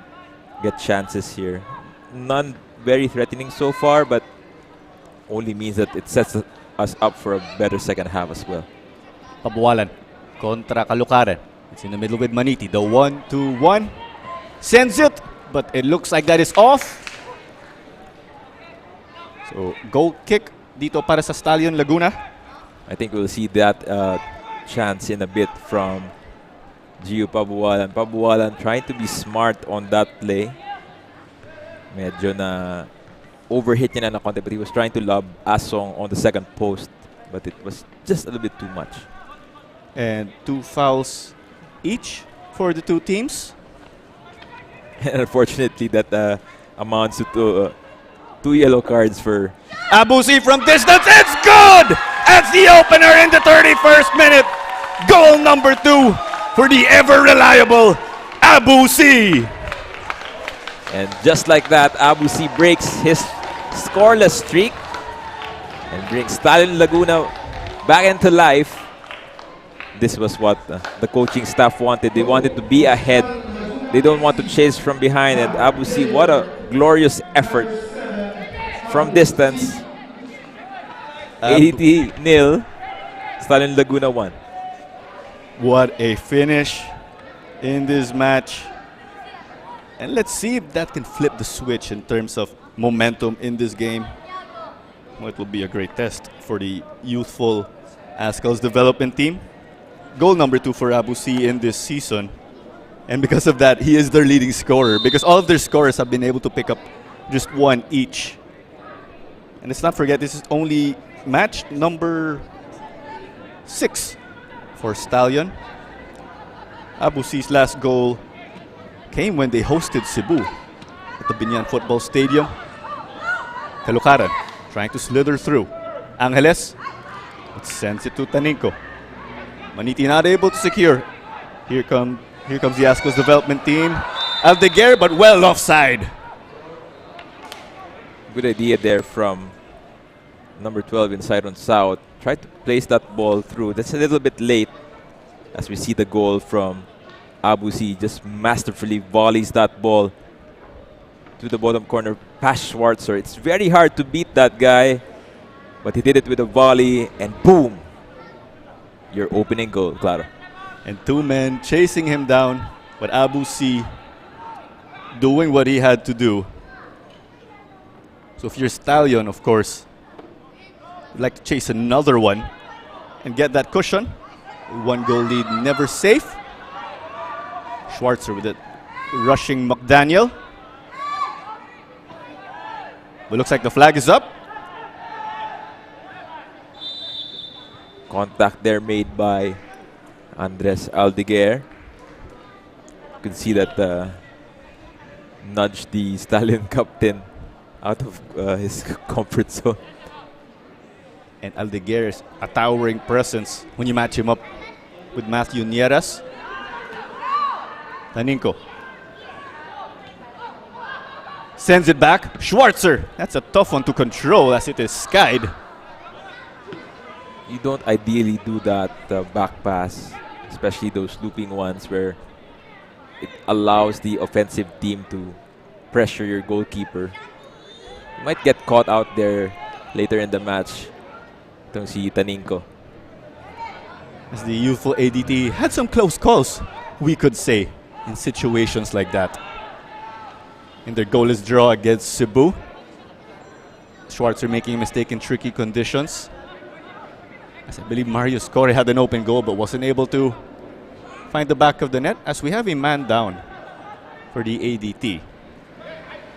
get chances here. None very threatening so far, but only means that it sets us up for a better second half as well. Pabualan contra Caloocaran. It's in the middle with Maniti. The 1-2-1 sends it, but it looks like that is off. So goal kick dito para sa Stallion Laguna. I think we'll see that chance in a bit from Gio Pabualan. Pabualan trying to be smart on that play. Medyo na overhit niya na konti, but he was trying to lob Asong on the second post, but it was just a little bit too much. And 2 fouls each for the two teams. And unfortunately, that amounts to 2 yellow cards for Abusi from distance. It's good! That's the opener in the 31st minute. Goal number 2 for the ever-reliable Abusi. And just like that, Abusi breaks his scoreless streak and brings Stallion Laguna back into life. This was what the coaching staff wanted. They wanted to be ahead. They don't want to chase from behind. And Abusi, what a glorious effort from distance. ADT nil, Stallion Laguna 1. What a finish in this match. And let's see if that can flip the switch in terms of momentum in this game. Well, it will be a great test for the youthful Azkals development team. Goal number 2 for Abusi in this season. And because of that, he is their leading scorer, because all of their scorers have been able to pick up just 1 each. And let's not forget, this is only match number 6 for Stallion. Abusi's last goal came when they hosted Cebu at the Binyan Football Stadium. Caloocaran trying to slither through. Angeles, it sends it to Taninco. Maniti not able to secure. Here comes the Azkals development team. Aldeguer, but well offside. Good idea there from number 12 inside on South. Try to place that ball through. That's a little bit late as we see the goal from Abusi. Just masterfully volleys that ball to the bottom corner past Schwarzer. It's very hard to beat that guy, but he did it with a volley, and boom! Your opening goal, Claro. And 2 men chasing him down, but Abusi doing what he had to do. So if you're Stallion, of course, you'd like to chase another one and get that cushion. 1 goal lead, never safe. Schwarzer with it, rushing McDaniel. But looks like the flag is up. Contact there made by Andres Aldeguer. You can see that nudged the Stallion captain out of his comfort zone. And Aldeguer is a towering presence when you match him up with Matthew Nieras. Taninco sends it back. Schwarzer, that's a tough one to control as it is skied. You don't ideally do that back pass, especially those looping ones where it allows the offensive team to pressure your goalkeeper. You might get caught out there later in the match. Itong si Taninco. As the youthful ADT had some close calls, we could say, in situations like that. In their goalless draw against Cebu, Schwarzer making a mistake in tricky conditions. As I believe Mario Score had an open goal but wasn't able to find the back of the net, as we have a man down for the ADT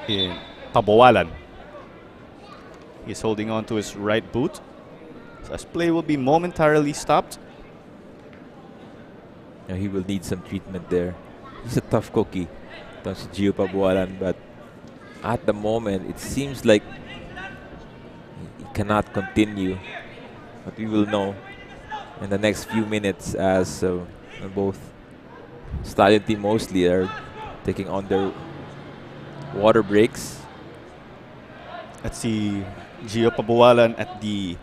in Pabualan. He's holding on to his right boot. So as play will be momentarily stopped. Yeah, he will need some treatment there. He's a tough cookie, si Gio Pabualan, but at the moment it seems like he cannot continue. But we will know in the next few minutes as both Stallion team mostly are taking on their water breaks. Let's see Gio Pabualan at the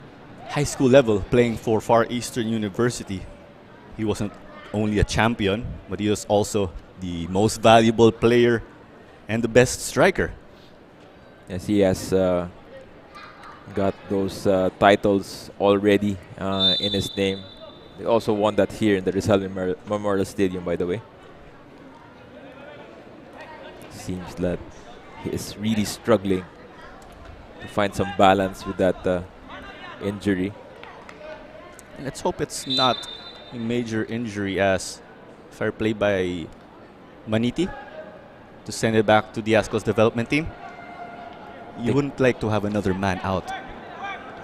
high school level playing for Far Eastern University. He wasn't only a champion, but he was also the most valuable player and the best striker. Yes, he has got those titles already in his name. They also won that here in the Rizal Memorial Stadium, by the way. Seems that he is really struggling to find some balance with that injury. Let's hope it's not a major injury, as fair play by Maniti to send it back to the Azkals development team. You wouldn't like to have another man out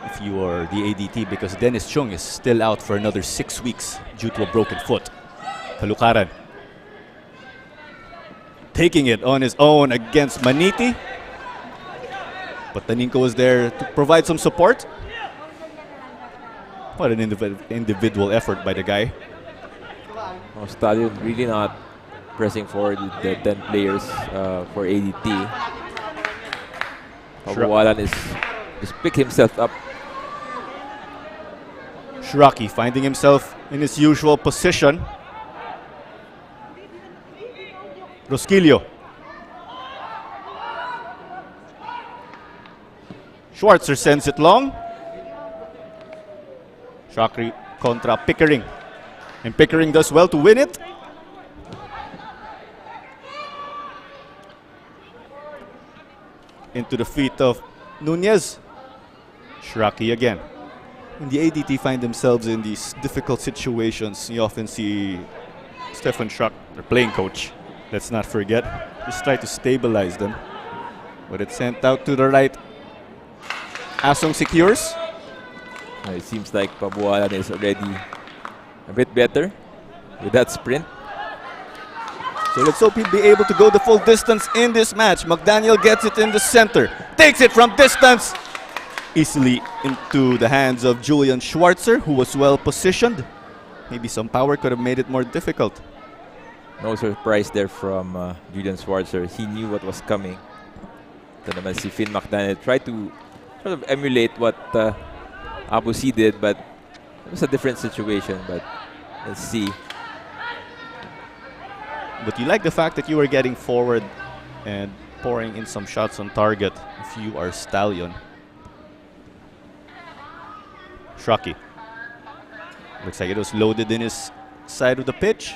if you are the ADT, because Dennis Chung is still out for another 6 weeks due to a broken foot. Kalukaran taking it on his own against Maniti. But Taninko was there to provide some support. What an individual effort by the guy. Oh, Stallion really not pressing forward with the 10 players for ADT. Pabualan is just pick himself up. Shraki finding himself in his usual position. Rosquillo. Schwarzer sends it long. Shraki contra Pickering. And Pickering does well to win it. Into the feet of Nunez. Shraki again. When the ADT find themselves in these difficult situations, you often see Stefan Schrock, their playing coach, let's not forget, just try to stabilize them. But it's sent out to the right. Asong secures. It seems like Pabualan is already a bit better with that sprint. So let's hope he'll be able to go the full distance in this match. McDaniel gets it in the center. Takes it from distance. Easily into the hands of Julian Schwarzer, who was well positioned. Maybe some power could have made it more difficult. No surprise there from Julian Schwarzer. He knew what was coming. Ito naman si Finn McDaniel tried to sort of emulate what Abu C did, but it was a different situation. But let's see. But you like the fact that you were getting forward and pouring in some shots on target if you are Stallion. Shraki. Looks like it was loaded in his side of the pitch.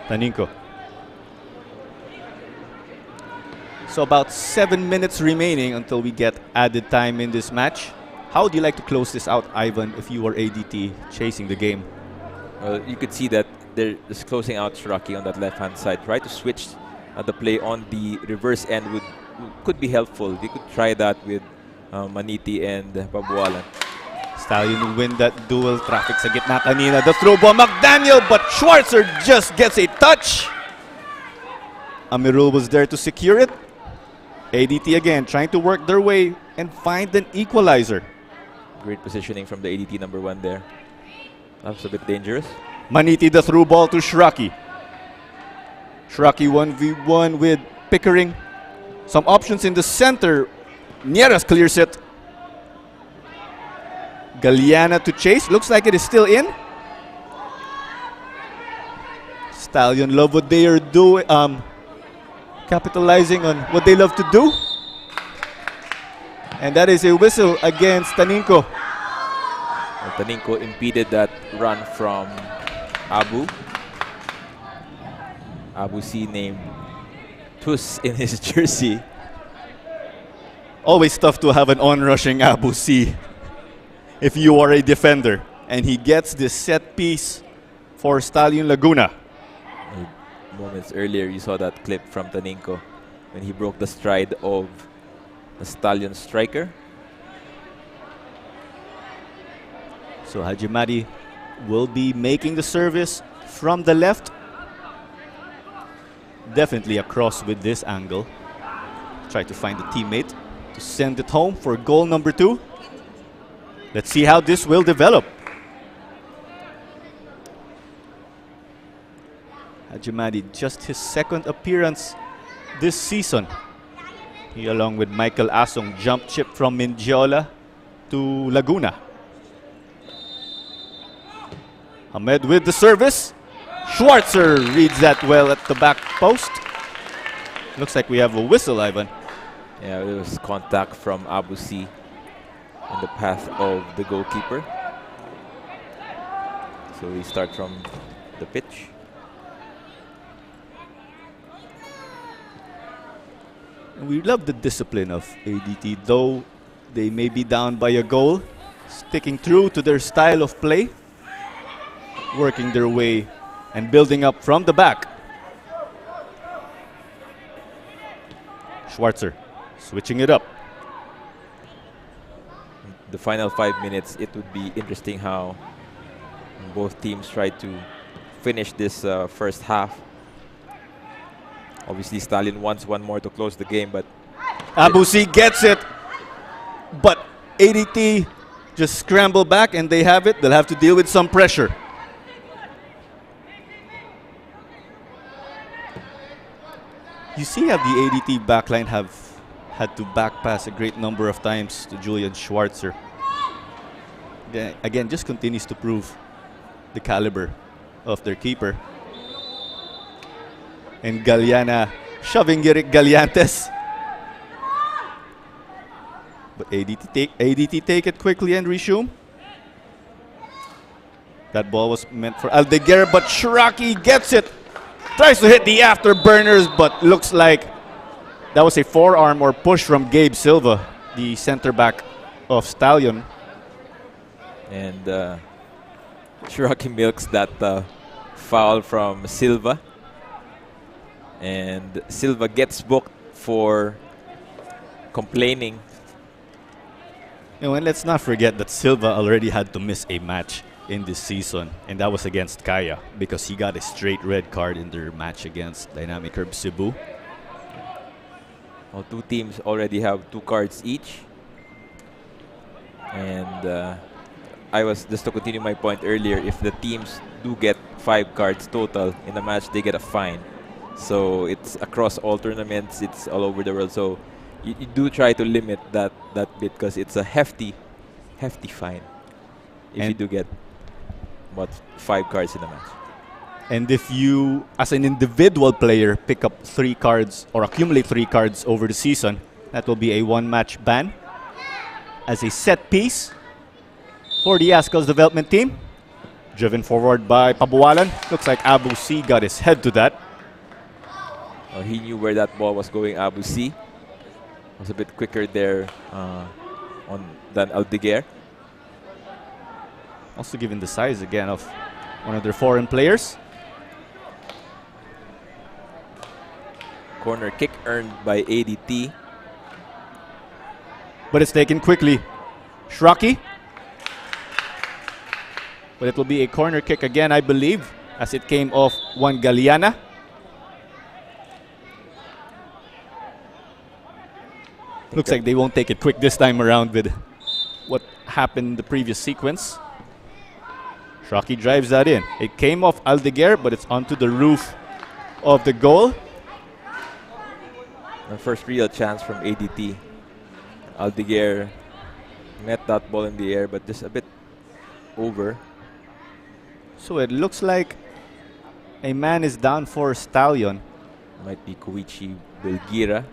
Taninko. So about 7 minutes remaining until we get added time in this match. How would you like to close this out, Ivan, if you were ADT chasing the game? Well, you could see that they're just closing out Shraki on that left-hand side. Try to switch the play on the reverse end could be helpful. They could try that with Maniti and Pabualan. Stallion will win that duel. Traffic sa gitna kanina. The throw ball, McDaniel, but Schwarzer just gets a touch. Amirul was there to secure it. ADT again trying to work their way and find an equalizer. Great positioning from the ADT number 1 there. That was a bit dangerous. Maniti the through ball to Shraki. Shraki 1v1 with Pickering. Some options in the center. Nieras clears it. Galeana to chase. Looks like it is still in. Stallion love what they are doing. Capitalizing on what they love to do. And that is a whistle against Taninko. Well, Taninko impeded that run from Abu. Abu C named Tus in his jersey. Always tough to have an on-rushing Abu C if you are a defender. And he gets this set piece for Stallion Laguna. Moments earlier, you saw that clip from Taninko. when he broke the stride of the Stallion striker. So Hajimari will be making the service from the left. Definitely a cross with this angle. Try to find a teammate to send it home for goal number 2. Let's see how this will develop. Hajimari, just his second appearance this season. He, along with Michael Asong, jumped ship from Mindiola to Laguna. Ahmed with the service. Schwarzer reads that well at the back post. Looks like we have a whistle, Ivan. Yeah, it was contact from Abu C in the path of the goalkeeper. So we start from the pitch. And we love the discipline of ADT, though they may be down by a goal, sticking true to their style of play, working their way and building up from the back. Schwarzer switching it up. The final 5 minutes, it would be interesting how both teams try to finish this first half. Obviously, Stallion wants one more to close the game, but Abusi gets it, but ADT just scramble back and they have it. They'll have to deal with some pressure. You see how the ADT backline have had to back pass a great number of times to Julian Schwarzer. Again, just continues to prove the caliber of their keeper. And Galiana shoving Yerick Galiantes. But ADT take it quickly and resume. That ball was meant for Aldeguer, but Shraki gets it. Tries to hit the afterburners, but looks like that was a forearm or push from Gabe Silva, the center back of Stallion. And Shraki milks that foul from Silva. And Silva gets booked for complaining. And let's not forget that Silva already had to miss a match in this season, and that was against Kaya because he got a straight red card in their match against Dynamic Herb Cebu. Well, two teams already have 2 cards each. And I was just to continue my point earlier, if the teams do get 5 cards total in a match, they get a fine. So it's across all tournaments, it's all over the world. So you do try to limit that bit because it's a hefty fine if you do get what 5 cards in a match. And if you, as an individual player, pick up 3 cards or accumulate 3 cards over the season, that will be a 1-match ban. As a set piece for the Azkals development team, driven forward by Pabualan. Looks like Abu C got his head to that. Well, he knew where that ball was going. Abu C was a bit quicker there than Aldeguer. Also given the size again of one of their foreign players. Corner kick earned by ADT. But it's taken quickly. Shraki. But it will be a corner kick again, I believe, as it came off one Galiana. Looks like they won't take it quick this time around with what happened in the previous sequence. Shraki drives that in. It came off Aldeguer, but it's onto the roof of the goal. The first real chance from ADT. Aldeguer met that ball in the air, but just a bit over. So it looks like a man is down for Stallion. Might be Koichi Belgira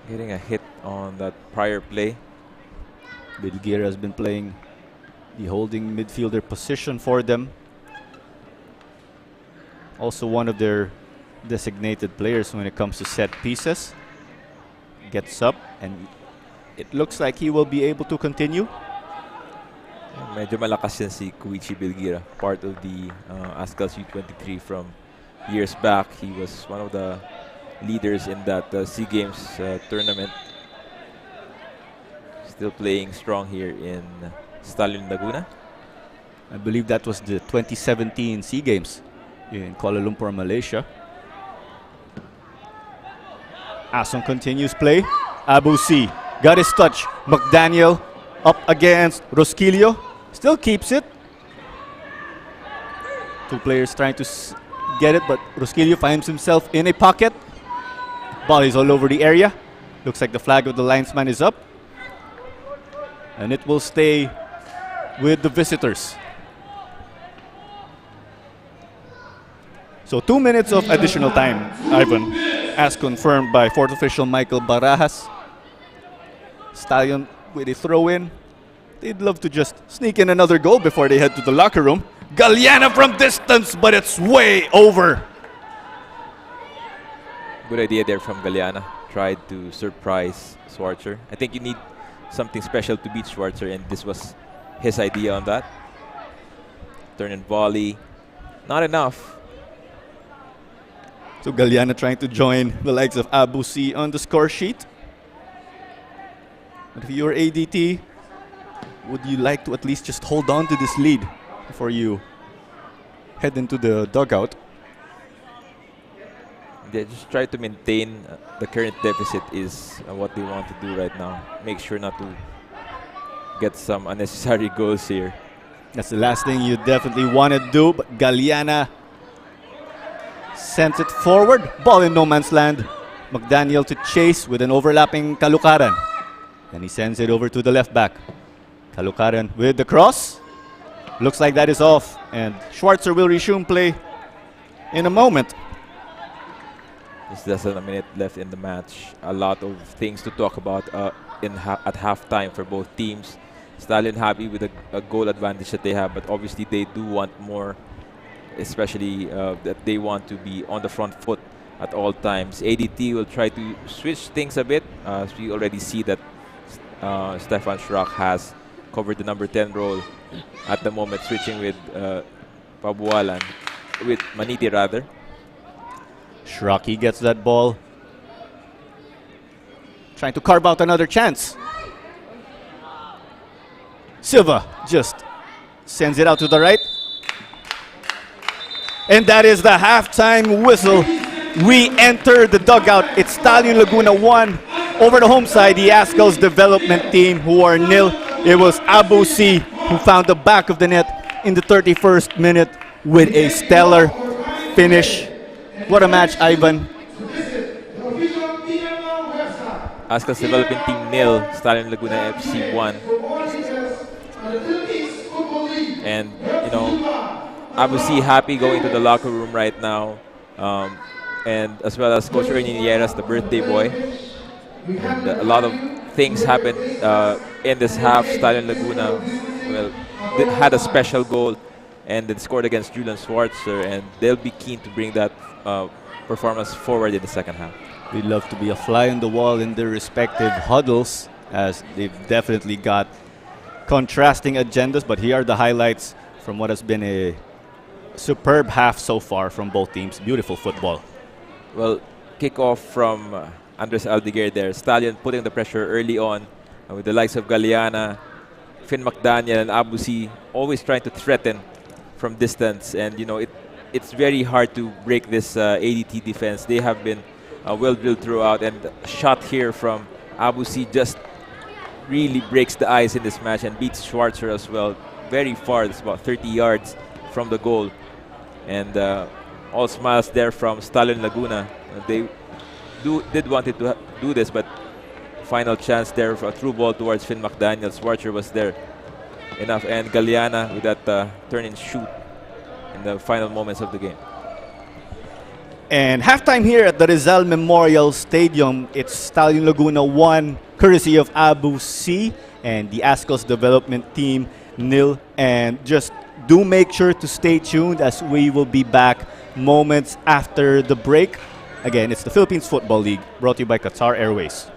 getting a hit on that prior play. Belgira has been playing the holding midfielder position for them. Also one of their designated players when it comes to set pieces. Gets up and it looks like he will be able to continue. Medyo malakas yan si Koichi Belgira, part of the Azkals U23 from years back. He was one of the leaders in that SEA Games tournament. Still playing strong here in Stallion Laguna. I believe that was the 2017 SEA Games in Kuala Lumpur, Malaysia. Ason continues play. Abu C got his touch. McDaniel up against Rosquillo. Still keeps it. Two players trying to get it, but Rosquillo finds himself in a pocket. Ball is all over the area. Looks like the flag of the linesman is up. And it will stay with the visitors. So 2 minutes of additional time, Ivan, as confirmed by fourth official Michael Barajas. Stallion with a throw-in. They'd love to just sneak in another goal before they head to the locker room. Galeana from distance, but it's way over. Good idea there from Galeana. Tried to surprise Schwarzer. I think you need something special to beat Schwarzer, and this was his idea on that. Turn and volley. Not enough. So Galeana trying to join the likes of Abu C on the score sheet. But if you're ADT, would you like to at least just hold on to this lead before you head into the dugout? They just try to maintain the current deficit is what they want to do right now. Make sure not to get some unnecessary goals here. That's the last thing you definitely want to do, but Galeana sends it forward. Ball in no man's land. McDaniel to chase with an overlapping Kalukaran. And he sends it over to the left back. Kalukaran with the cross. Looks like that is off. And Schwarzer will resume play in a moment. There's less than a minute left in the match. A lot of things to talk about at halftime for both teams. Stallion happy with a goal advantage that they have, but obviously they do want more, especially that they want to be on the front foot at all times. ADT will try to switch things a bit. As we already see that Stefan Schrock has covered the number 10 role at the moment, switching with Pabualan, with Maniti rather. Shraki gets that ball. Trying to carve out another chance. Silva just sends it out to the right. And that is the halftime whistle. We enter the dugout. It's Stallion Laguna 1. Over the home side, the Azkals development team who are 0. It was Abu C who found the back of the net in the 31st minute with a stellar finish. What a match, Ivan. Azkals development team 0, Stallion Laguna FC 1. And, you know, Abu C happy going to the locker room right now. And as well as Coach Ernie Nieras, the birthday boy. And a lot of things happened in this half. Stallion Laguna had a special goal and then scored against Julian Schwarzer, and they'll be keen to bring that performance forward in the second half. They'd love to be a fly on the wall in their respective huddles, as they've definitely got contrasting agendas, but here are the highlights from what has been a superb half so far from both teams. Beautiful football. Well, kickoff from Andres Aldiguer there. Stallion putting the pressure early on with the likes of Galeana, Finn McDaniel, and Abu C always trying to threaten from distance. And, you know, it's very hard to break this ADT defense. They have been well drilled throughout, and a shot here from Abu C just really breaks the ice in this match and beats Schwarzer as well. Very far, it's about 30 yards from the goal. And all smiles there from Stallion Laguna. They did wanted to do this, but final chance there for a through ball towards Finn McDaniel. Schwarzer was there enough, and Galeana with that turn and shoot in the final moments of the game. And halftime here at the Rizal Memorial Stadium, it's Stallion Laguna 1, courtesy of Abu C, and the Azkals development team 0. And just do make sure to stay tuned, as we will be back moments after the break. Again, it's the Philippines Football League, brought to you by Qatar Airways.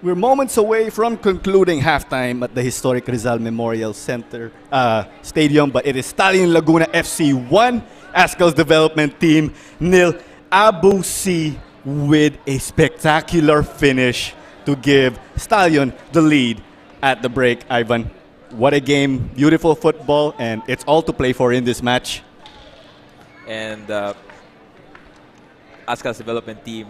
We're moments away from concluding halftime at the historic Rizal Memorial Center Stadium, but it is Stallion Laguna FC 1, Azkals development team nil. Abu C with a spectacular finish to give Stallion the lead at the break. Ivan, what a game, beautiful football, and it's all to play for in this match. And Azkals development team.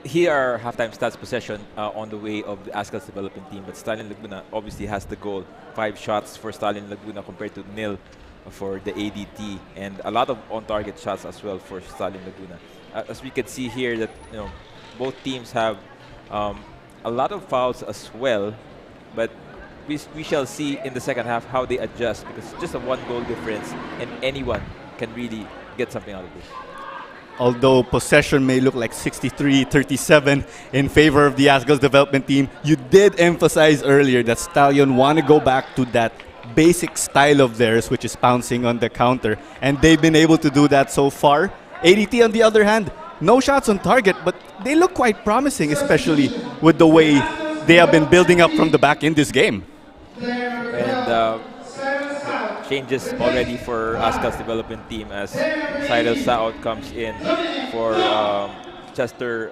Here are halftime stats possession on the way of the Azkals development team, but Stallion Laguna obviously has the goal. 5 shots for Stallion Laguna compared to nil for the ADT, and a lot of on-target shots as well for Stallion Laguna. As we can see here, that both teams have a lot of fouls as well, but we shall see in the second half how they adjust, because it's just a 1-goal difference, and anyone can really get something out of this. Although possession may look like 63-37 in favor of the Azkals development team, you did emphasize earlier that Stallion want to go back to that basic style of theirs, which is pouncing on the counter, and they've been able to do that so far. ADT, on the other hand, no shots on target, but they look quite promising, especially with the way they have been building up from the back in this game. And changes already for Azkals development team as Cyril Saot comes in for Chester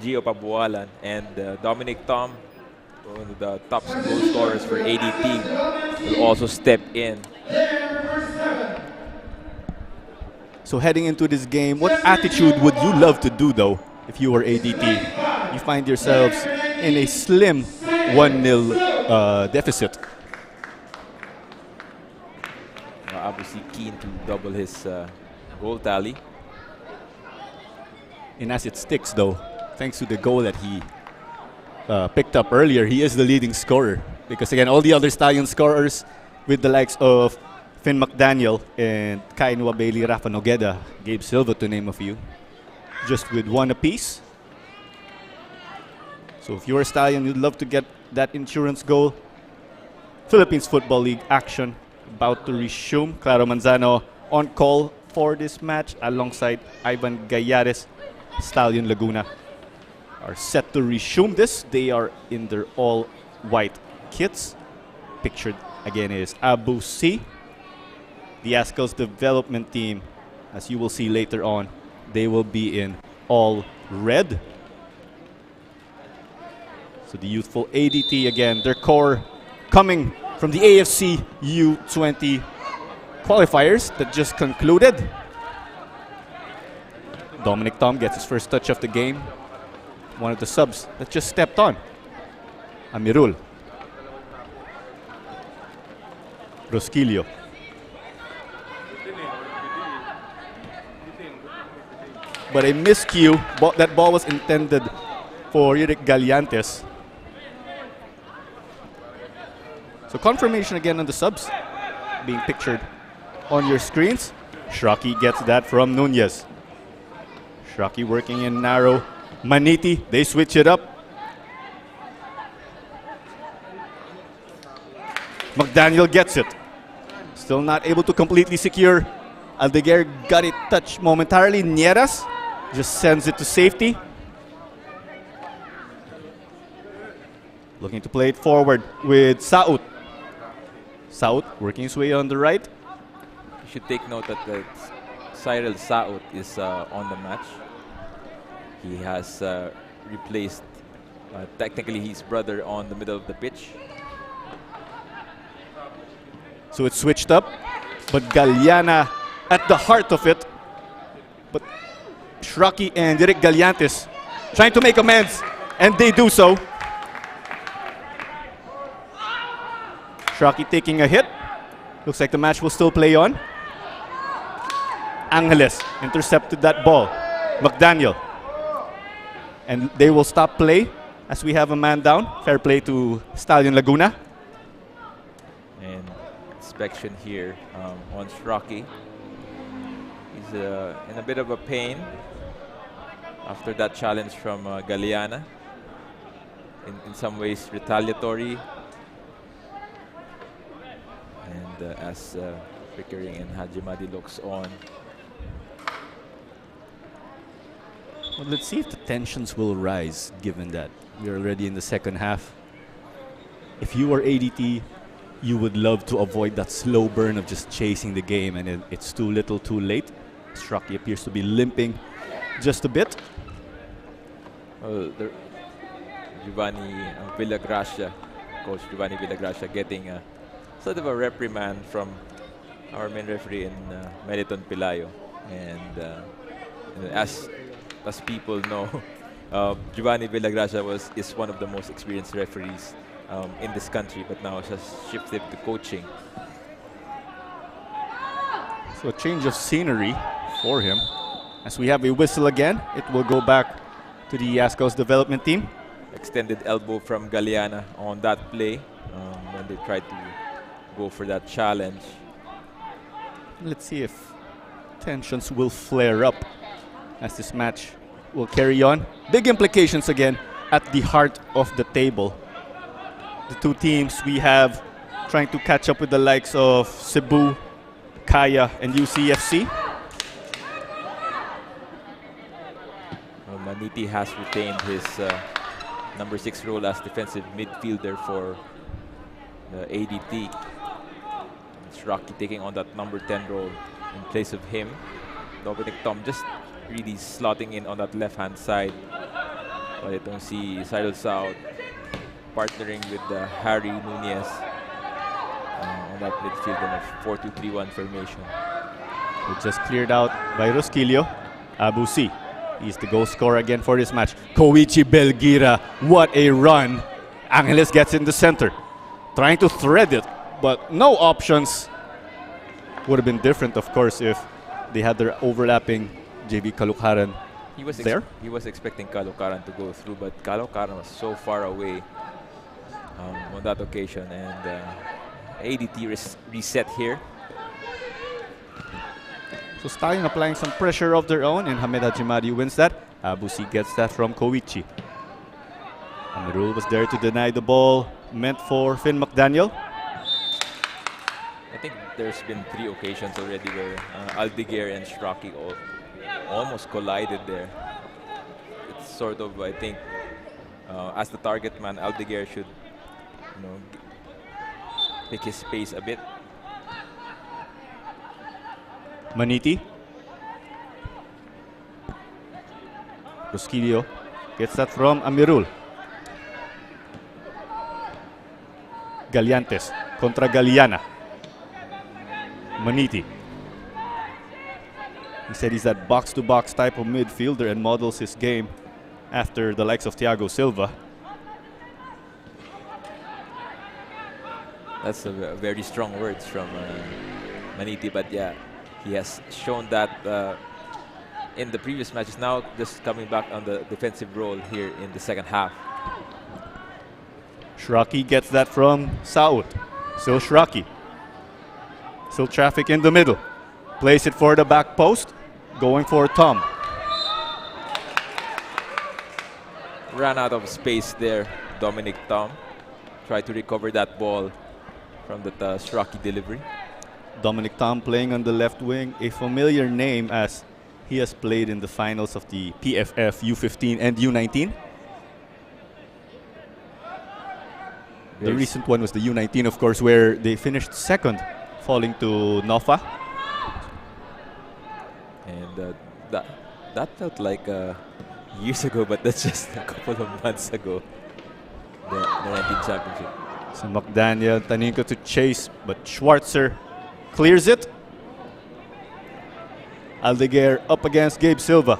Gio Pabualan, and Dominic Tom, one of the top goal scorers for ADT, will also step in. So heading into this game, what attitude would you love to do, though, if you were ADT? You find yourselves in a slim 1-0 deficit. Obviously keen to double his goal tally. And as it sticks, though, thanks to the goal that he picked up earlier, he is the leading scorer. Because again, all the other Stallion scorers, with the likes of Finn McDaniel and Kainua Bailey, Rafa Nogueda, Gabe Silva, to name a few, just with 1 apiece. So if you're a Stallion, you'd love to get that insurance goal. Philippines Football League action about to resume. Claro Manzano on call for this match alongside Ivan Gallares. Stallion Laguna are set to resume this. They are in their all-white kits. Pictured again is Abu C. The Azkals development team, as you will see later on, they will be in all red. So the youthful ADT again, their core coming from the AFC U20 qualifiers that just concluded. Dominic Tom gets his first touch of the game. One of the subs that just stepped on. Amirul. Rosquillo. But a miscue. That ball was intended for Eric Galliantes. So confirmation again on the subs being pictured on your screens. Shraki gets that from Nunez. Shraki working in narrow. Maniti, they switch it up. McDaniel gets it. Still not able to completely secure. Aldeguer got it touched momentarily. Nieras just sends it to safety. Looking to play it forward with Saud. Saud working his way on the right. You should take note that Cyril Saud is on the match. He has replaced technically his brother on the middle of the pitch. So it's switched up, but Galiana at the heart of it. But Shraki and Eric Galliantes trying to make amends, and they do so. Shraki taking a hit. Looks like the match will still play on. Angeles intercepted that ball. McDaniel. And they will stop play as we have a man down. Fair play to Stallion Laguna. And inspection here on Shraki. He's in a bit of a pain after that challenge from Galeana. In some ways retaliatory. And as Pickering and Hajimadi looks on. Well, let's see if the tensions will rise, given that we're already in the second half. If you are ADT, you would love to avoid that slow burn of just chasing the game, and it's too little too late. Shraki appears to be limping just a bit. Well, Giovanni Villagracia, Coach Giovanni Villagracia, getting sort of a reprimand from our main referee in Meliton Pilayo. And as people know, Giovanni Villagracia is one of the most experienced referees in this country, but now has shifted to coaching. So a change of scenery for him. As we have a whistle again, it will go back to the Azkals development team. Extended elbow from Galeana on that play when they tried to go for that challenge. Let's see if tensions will flare up as this match will carry on. Big implications again at the heart of the table. The two teams we have trying to catch up with the likes of Cebu, Kaya, and UCFC. Maniti has retained his number 6 role as defensive midfielder for the ADT. Shraki taking on that number 10 role in place of him. Dominic Tom just really slotting in on that left-hand side. But I don't see Cyril Saud partnering with Harry Nunez on that midfield in a 4-2-3-1 formation. It just cleared out by Rosquillo. Abu C. He's the goal scorer again for this match. Koichi Belgira, what a run. Angeles gets in the center. Trying to thread it, but no options. Would have been different, of course, if they had their overlapping JV Caloocaran there. He was expecting Caloocaran to go through, but Caloocaran was so far away on that occasion, and ADT reset here. So Stallion applying some pressure of their own, and Hamed Hajimadi wins that. Abusi gets that from Koichi. Amirul was there to deny the ball meant for Finn McDaniel. I think there's been 3 occasions already where Aldeguer and Shraki almost collided there. It's sort of, I think, as the target man, Aldeguer should, pick his pace a bit. Maniti. Rosquillo gets that from Amirul. Galiantes contra Galiana. Maniti. He said he's that box-to-box type of midfielder and models his game after the likes of Thiago Silva. That's a very strong words from Maniti, but yeah, he has shown that in the previous matches. Now just coming back on the defensive role here in the second half. Shraki gets that from Saud. Still Shraki. Still traffic in the middle. Plays it for the back post. Going for Tom. Ran out of space there, Dominic Tom. Tried to recover that ball from the Shraki delivery. Dominic Tom playing on the left wing, a familiar name as he has played in the finals of the PFF U15 and U19. The recent one was the U19, of course, where they finished second, falling to Nofa. And that felt like years ago, but that's just a couple of months ago. The 19 championship. So McDaniel, Taninko to chase, but Schwarzer clears it. Aldeguer up against Gabe Silva.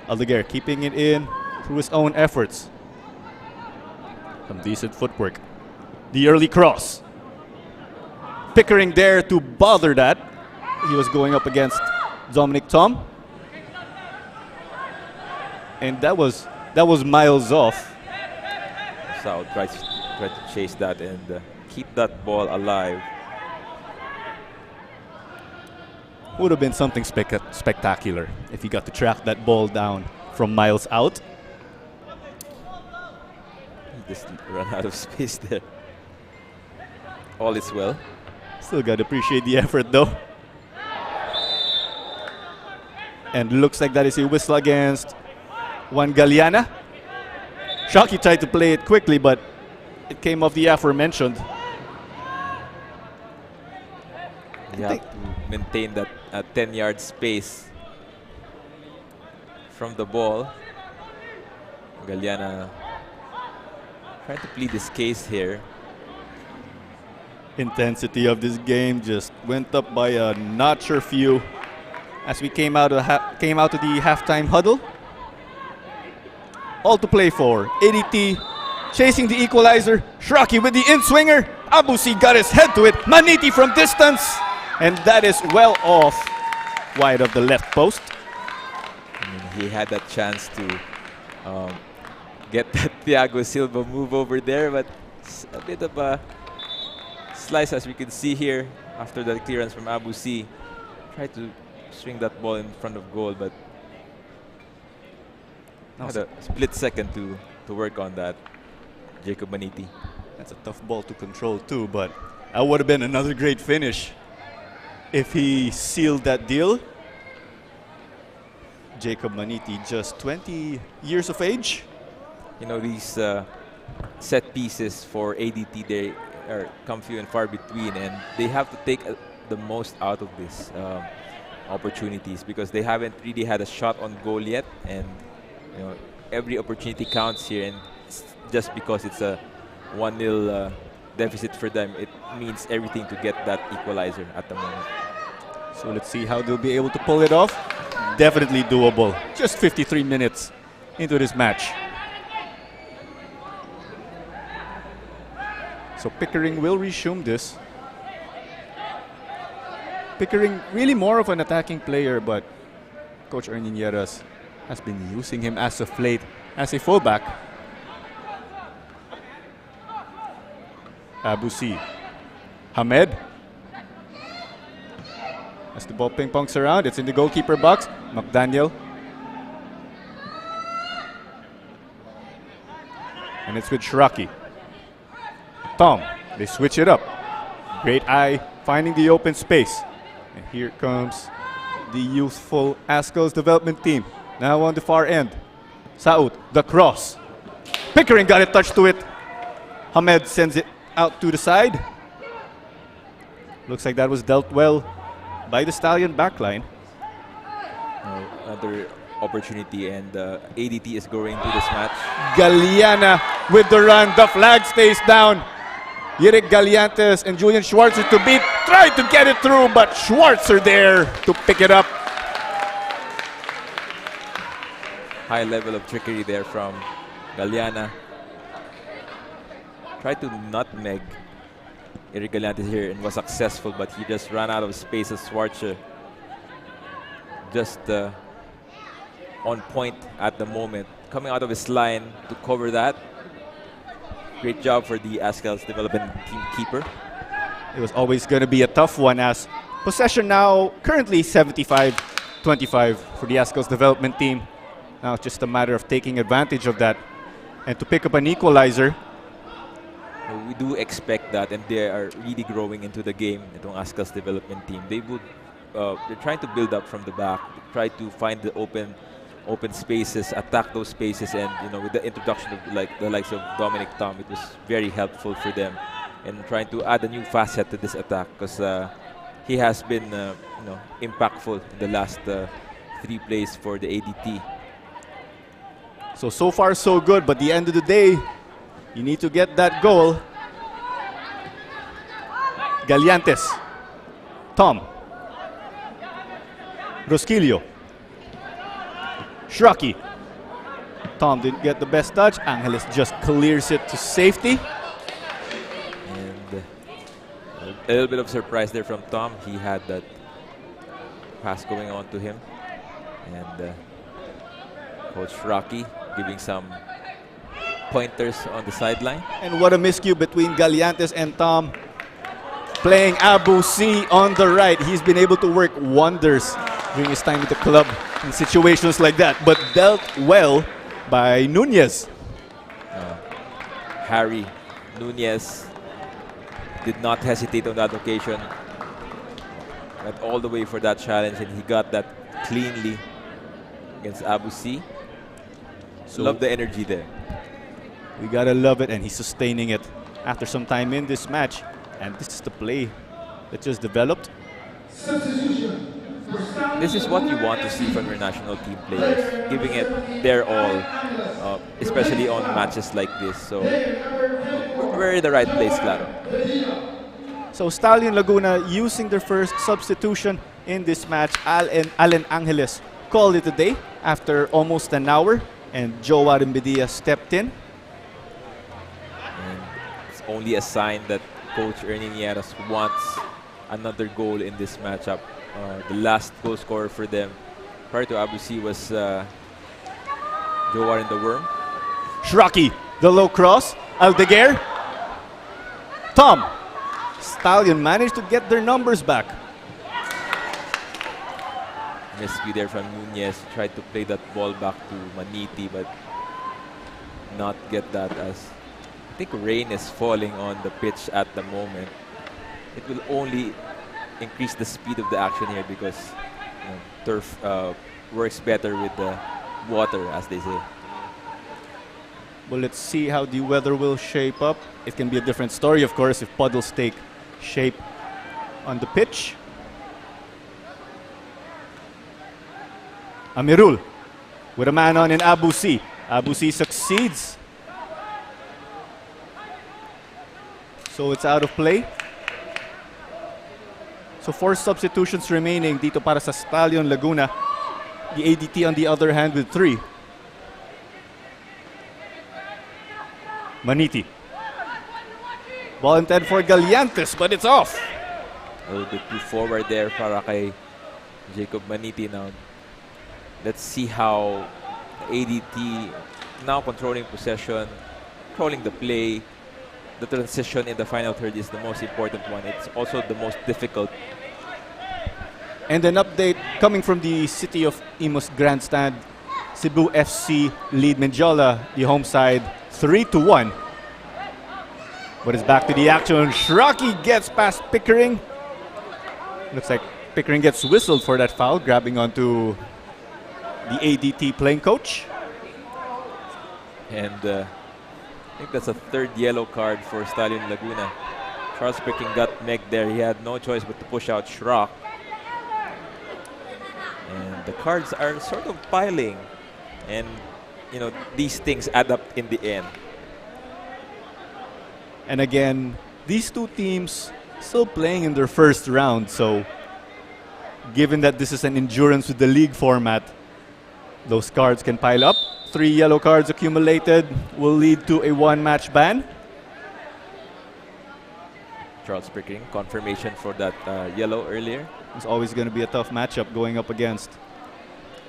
Aldeguer keeping it in through his own efforts. Some decent footwork. The early cross. Pickering there to bother that. He was going up against Dominic Tom. And that was miles off. South tried to chase that and keep that ball alive. Would have been something spectacular if he got to track that ball down from miles out. He just ran out of space there. All is well. Still got to appreciate the effort though. And looks like that is a whistle against Juan Galiana. Shockey tried to play it quickly, but it came off the aforementioned. You have to maintain that 10-yard space from the ball. Galiana trying to plead his case here. Intensity of this game just went up by a notch or few as we came out of the halftime huddle. All to play for. ADT chasing the equalizer. Shraki with the in-swinger. Abusi got his head to it. Maniti from distance. And that is well off wide of the left post. I mean, he had that chance to get that Thiago Silva move over there, but it's a bit of a slice as we can see here after the clearance from Abusi. Tried to swing that ball in front of goal, but had a split second to work on that. Jacob Maniti. That's a tough ball to control too, but that would have been another great finish if he sealed that deal. Jacob Maniti, just 20 years of age. You know, these set pieces for ADT, they are come few and far between, and they have to take the most out of these opportunities because they haven't really had a shot on goal yet, and you know, every opportunity counts here, and just because it's a 1-0 deficit for them, it means everything to get that equalizer at the moment. So let's see how they'll be able to pull it off. Definitely doable. Just 53 minutes into this match. So Pickering will resume this. Pickering really more of an attacking player, but Coach Ernie Nieras has been using him as of late as a fullback. Abusi. Hamed. As the ball ping-pongs around, it's in the goalkeeper box. McDaniel. And it's with Shraki. Tom, they switch it up. Great eye, finding the open space. And here comes the youthful Azkals development team. Now on the far end. Saud, the cross. Pickering got a touch to it. Hamed sends it out to the side. Looks like that was dealt well by the Stallion backline. Another opportunity, and ADT is going to this match. Galeana with the run. The flag stays down. Yirik Galiantes and Julian Schwarzer to beat. Tried to get it through, but Schwarzer there to pick it up. High level of trickery there from Galeana. Tried to nutmeg Eric Galiantes here and was successful, but he just ran out of space as Schwarzer. Just on point at the moment. Coming out of his line to cover that. Great job for the Azkals development team keeper. It was always going to be a tough one, as possession now currently 75-25 for the Azkals development team. Now it's just a matter of taking advantage of that and to pick up an equalizer. We do expect that, and they are really growing into the game. Itong Azkals development team, they're trying to build up from the back, try to find the open spaces, attack those spaces, and with the introduction of the likes of Dominic Tom, it was very helpful for them, and trying to add a new facet to this attack, because he has been impactful in the last 3 plays for the ADT. So far so good, but at the end of the day, you need to get that goal. Galiantes, Tom, Rosquillo, Shraki. Tom didn't get the best touch. Angeles just clears it to safety. And a little bit of surprise there from Tom. He had that pass going on to him. And Coach Shraki giving some pointers on the sideline. And what a miscue between Galiantes and Tom. Playing Abu C on the right. He's been able to work wonders during his time with the club in situations like that, but dealt well by Nunez. Harry Nunez did not hesitate on that occasion. Went all the way for that challenge, and he got that cleanly against Abu C. So love the energy there. We gotta love it, and he's sustaining it after some time in this match. And this is the play that just developed. This is what you want to see from your national team players, giving it their all, especially on matches like this. So we're in the right place, Claro. So Stallion Laguna using their first substitution in this match. Allen Angeles called it a day after almost an hour, and Joe Arembedia stepped in. And it's only a sign that Coach Ernie Nieras wants another goal in this matchup. The last goal scorer for them prior to Abu C was Joe Warren the Worm. Shraki, the low cross. Aldeguer. Tom. Stallion managed to get their numbers back. Miscue there from Nunez. Tried to play that ball back to Maniti, but not get that, as I think rain is falling on the pitch at the moment. It will only increase the speed of the action here, because turf works better with the water, as they say. Well, let's see how the weather will shape up. It can be a different story, of course, if puddles take shape on the pitch. Amirul with a man on in Abu C. Abu C succeeds. So it's out of play. So 4 substitutions remaining dito para sa Stallion Laguna. The ADT on the other hand with 3. Maniti. Ball intended for Galiantes, but it's off. A little bit too forward there para kay Jacob Maniti. Now, let's see how ADT now controlling possession, controlling the play. The transition in the final third is the most important one. It's also the most difficult. And an update coming from the City of Imus grandstand. Cebu FC lead Menjola, the home side, 3-1. But it's back to the action. Shraki gets past Pickering. Looks like Pickering gets whistled for that foul, grabbing onto the ADT playing coach. And I think that's a third yellow card for Stallion Laguna. Charles Pickering got Meg there. He had no choice but to push out Shrock. And the cards are sort of piling. And, you know, these things add up in the end. And again, these two teams still playing in their first round. So, given that this is an endurance with the league format, those cards can pile up. 3 yellow cards accumulated will lead to a one-match ban. Charles Pickering, confirmation for that yellow earlier. It's always going to be a tough matchup going up against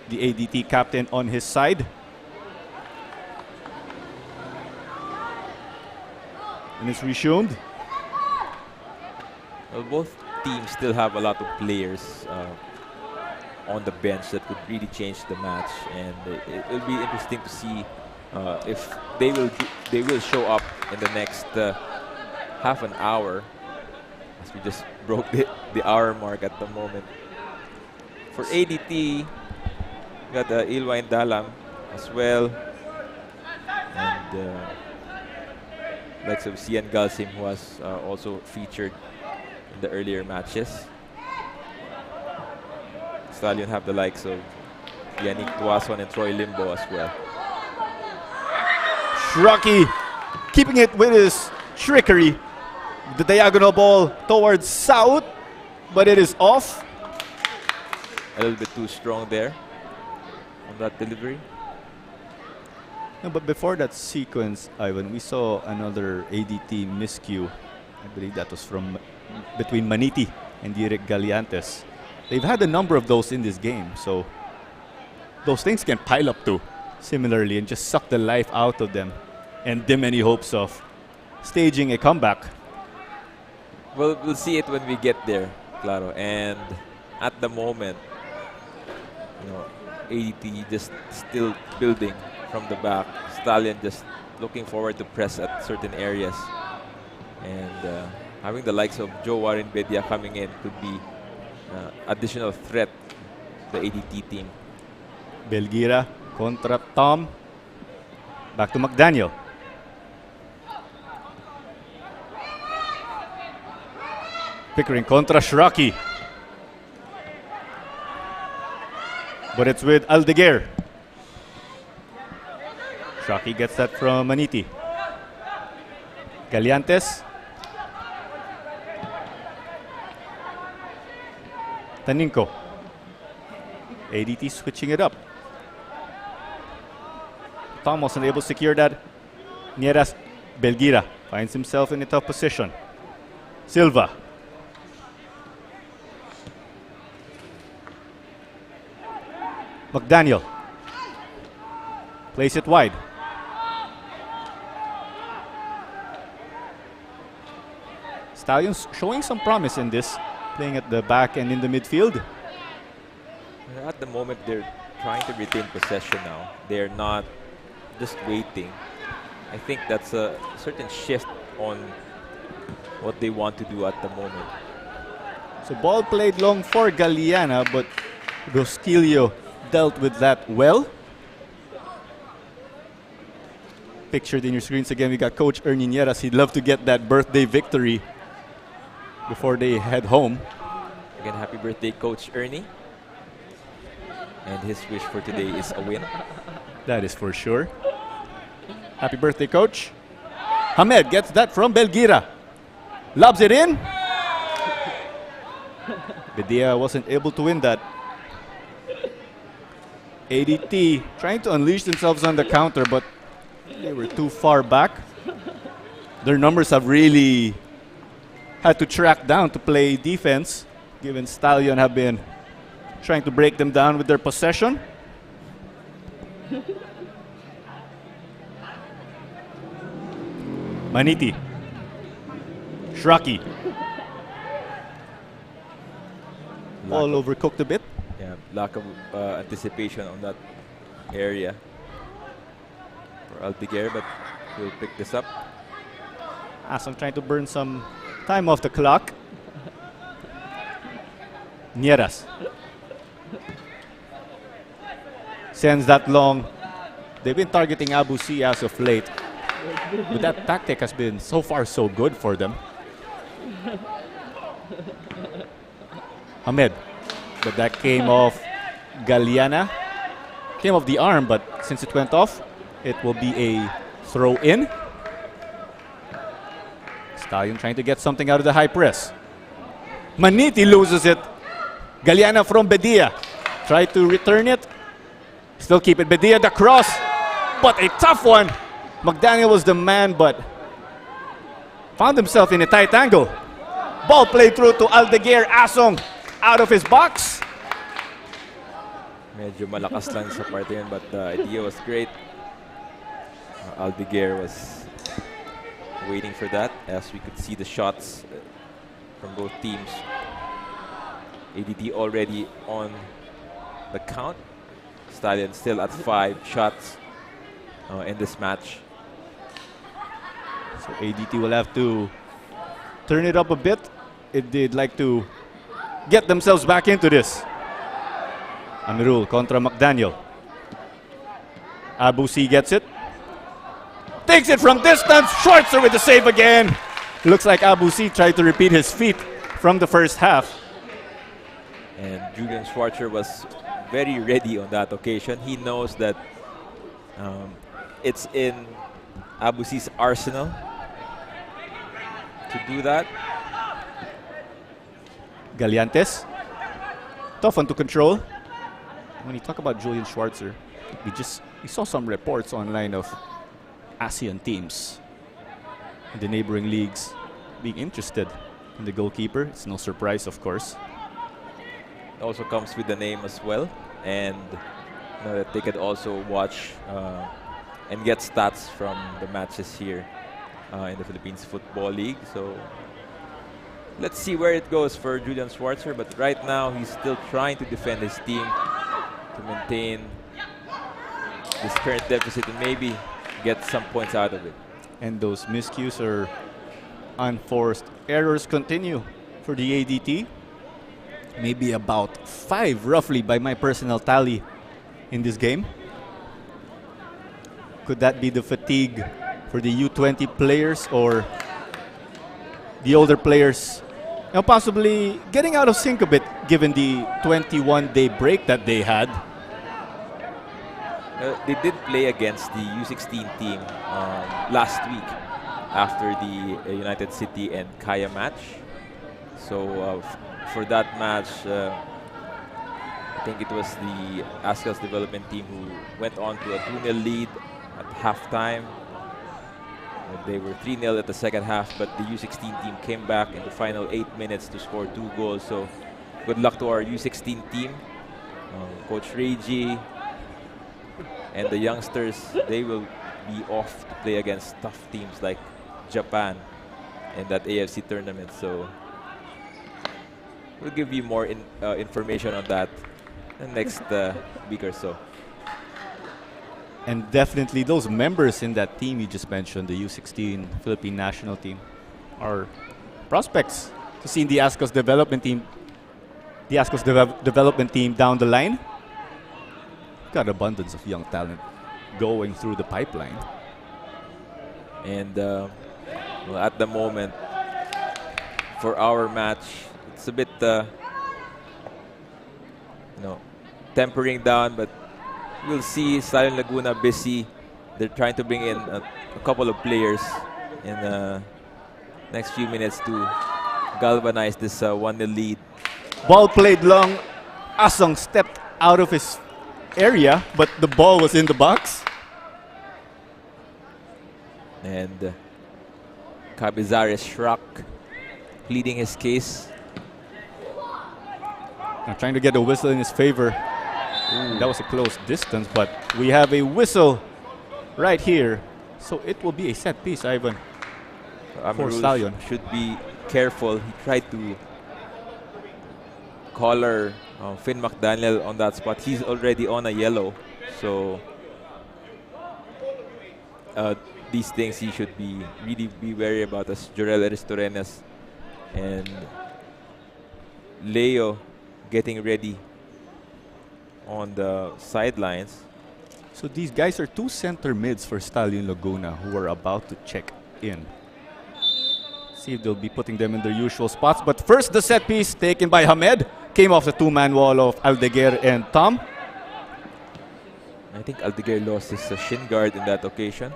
the ADT captain on his side. And it's resumed. Well, both teams still have a lot of players on the bench that could really change the match, and it will be interesting to see if they will show up in the next half an hour, as we just broke the hour mark at the moment. For ADT, we got Ilwain Dalam as well, and likes of Sian Galsim, who was also featured in the earlier matches. Stallion have the likes of Yannick Tuason and Troy Limbo as well. Shraki keeping it with his trickery. The diagonal ball towards South, but it is off. A little bit too strong there on that delivery. No, but before that sequence, Ivan, we saw another ADT miscue. I believe that was from between Maniti and Direk Galiantes. They've had a number of those in this game, so those things can pile up too, similarly, and just suck the life out of them and dim any hopes of staging a comeback. Well, we'll see it when we get there, Claro. And at the moment, you know, ADT just still building from the back. Stallion just looking forward to press at certain areas. And having the likes of Joe Warren Bedia coming in could be additional threat to the ADT team. Belgira contra Tom. Back to McDaniel. Pickering contra Shraki. But it's with Aldeguer. Shraki gets that from Maniti. Galiantes. Taninko. ADT switching it up. Tom wasn't able to secure that. Nieras. Belgira finds himself in a tough position. Silva. McDaniel. Plays it wide. Stallions showing some promise in this, playing at the back and in the midfield. At the moment, they're trying to retain possession now. They're not just waiting. I think that's a certain shift on what they want to do at the moment. So ball played long for Galiana, but Rosquillo dealt with that well. Pictured in your screens again, we got Coach Ernie Nieras. He'd love to get that birthday victory before they head home. Again, happy birthday, Coach Ernie. And his wish for today is a win. That is for sure. Happy birthday, Coach. Hamed gets that from Belgira. Lobs it in. Bedia wasn't able to win that. ADT trying to unleash themselves on the counter, but they were too far back. Their numbers have really had to track down to play defense, given Stallion have been trying to break them down with their possession. Maniti. Shraki. All overcooked a bit. Yeah, lack of anticipation on that area for Aldeguer, but He'll pick this up. Asong trying to burn some time off the clock. Nieras sends that long. They've been targeting Abu C as of late, but that tactic has been so far so good for them. Ahmed, but that came off Galiana. Came off the arm, but since it went off, it will be a throw in. Stallion trying to get something out of the high press. Maniti loses it. Galiana from Bedia. Try to return it. Still keep it. Bedia the cross. But a tough one. McDaniel was the man, but found himself in a tight angle. Ball played through to Aldeguer. Asong out of his box. Medyo malakas lang sa parte yun, but the idea was great. Aldeguer was waiting for that, as we could see the shots from both teams. ADT already on the count. Stallion still at 5 shots in this match. So ADT will have to turn it up a bit if they'd like to get themselves back into this. Amirul contra McDaniel. Abu C gets it. Takes it from distance. Schwarzer with the save again. Looks like Abu C tried to repeat his feat from the first half. And Julian Schwarzer was very ready on that occasion. He knows that it's in Abu C's arsenal to do that. Galiantes. Tough one to control. When you talk about Julian Schwarzer, we saw some reports online of ASEAN teams in the neighboring leagues being interested in the goalkeeper. It's no surprise, of course. It also comes with the name as well, and that they could also watch and get stats from the matches here in the Philippines Football League. So let's see where it goes for Julian Schwarzer, but right now he's still trying to defend his team to maintain this current deficit and maybe get some points out of it. And those miscues or unforced errors continue for the ADT. Maybe about 5 roughly by my personal tally in this game. Could that be the fatigue for the U20 players or the older players possibly getting out of sync a bit given the 21-day break that they had? They did play against the U16 team last week after the United City and Kaya match. So for that match, I think it was the Azkals development team who went on to a 2-0 lead at halftime. They were 3-0 at the second half, but the U16 team came back in the final 8 minutes to score 2 goals. So good luck to our U16 team. Coach Reiji and the youngsters, they will be off to play against tough teams like Japan in that AFC tournament. So we'll give you more information on that in the next week or so. And definitely those members in that team you just mentioned, the U16 Philippine national team, are prospects to see in the Azkals development team. The Azkals development team down the line. Got abundance of young talent going through the pipeline. And well, at the moment, for our match, it's a bit, tempering down, but we'll see. Stallion Laguna busy. They're trying to bring in a couple of players in the next few minutes to galvanize this 1-0 lead. Ball played long. Asong stepped out of his area, but the ball was in the box. And Cabizares Shrak pleading his case. I'm trying to get a whistle in his favor. That was a close distance, but we have a whistle right here. So it will be a set piece, Ivan, for Stallion. Should be careful. He tried to collar Finn McDaniel on that spot. He's already on a yellow. So these things he should really be wary about, as Jorel Aristorenas and Leo getting ready on the sidelines. So these guys are two center mids for Stallion Laguna who are about to check in. See if they'll be putting them in their usual spots. But first, the set piece taken by Hamed. Came off the two-man wall of Aldeguer and Tom. I think Aldeguer lost his shin guard in that occasion.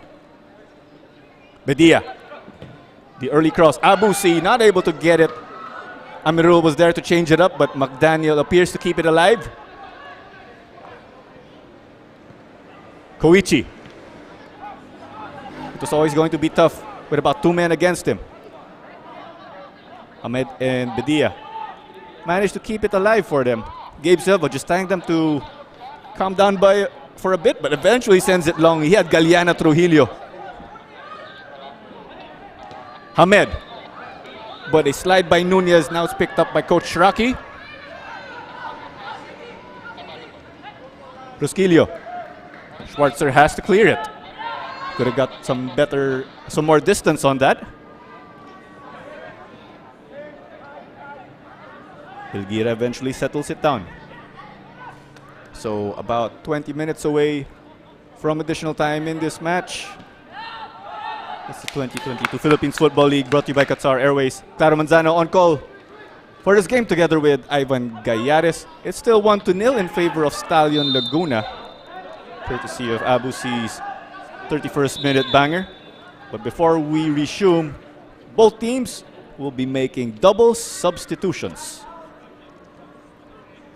Bedia. The early cross. Abusi not able to get it. Amirul was there to change it up, but McDaniel appears to keep it alive. Koichi. It was always going to be tough with about two men against him. Ahmed and Bedia managed to keep it alive for them. Gabe Silva just telling them to calm down for a bit, but eventually sends it long. He had Galeana Trujillo. Hamed. But a slide by Nunez. Now it's picked up by Coach Shraki. Rusquillo. Schwarzer has to clear it. Could have got some more distance on that. Hilgira eventually settles it down. So about 20 minutes away from additional time in this match. It's the 2022 Philippines Football League, brought to you by Qatar Airways. Claro Manzano on call for this game together with Ivan Gayares. It's still 1-0 in favor of Stallion Laguna, courtesy of Abusi's 31st minute banger. But before we resume, both teams will be making double substitutions.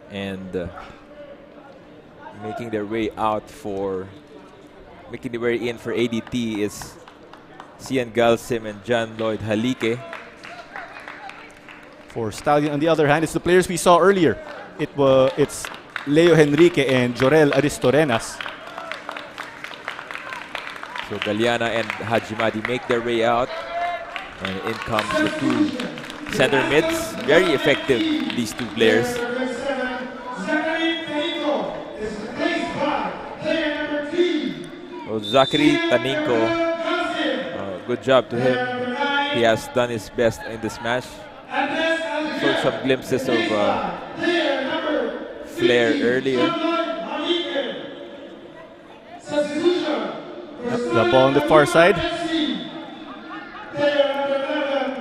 And making their way in for ADT is Cian Galsim and John Lloyd Halike. For Stallion, on the other hand, it's the players we saw earlier. It's Leo Henrique and Jorel Aristorenas. So Galeana and Hajimadi make their way out, and in comes the two center mids. Very effective, these two players. So Zachary Taninko, good job to him. He has done his best in this match. Showed some glimpses of flair earlier. The ball on the far side.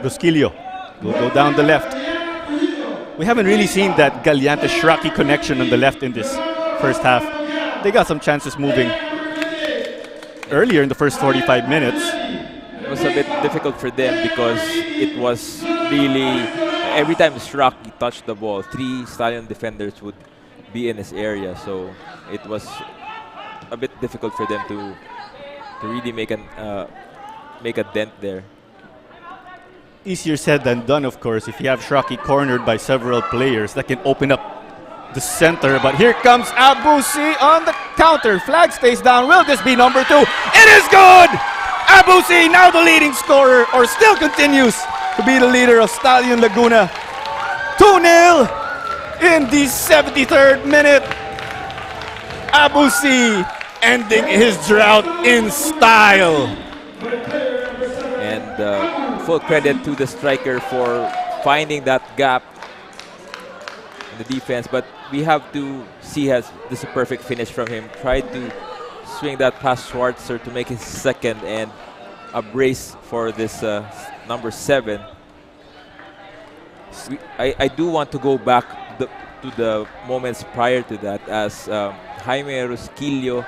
Rusquillo will go down the left. We haven't really seen that Galiante-Shraki connection on the left in this first half. They got some chances moving earlier in the first 45 minutes. It was a bit difficult for them because it was really, every time Shraki touched the ball, 3 Stallion defenders would be in his area. So it was a bit difficult for them to really make a dent there. Easier said than done, of course, if you have Shraki cornered by several players. That can open up the center. But here comes Abusi on the counter. Flag stays down. Will this be number 2? It is good! Abusi, now the leading scorer, or still continues to be the leader of Stallion Laguna. 2-0 in the 73rd minute. Abusi ending his drought in style. And full credit to the striker for finding that gap in the defense. But we have to see this is a perfect finish from him. Tried to swing that past Schwarzer to make his second, and a brace for this number 7. I do want to go back to the moments prior to that, as Jaime Rusquillo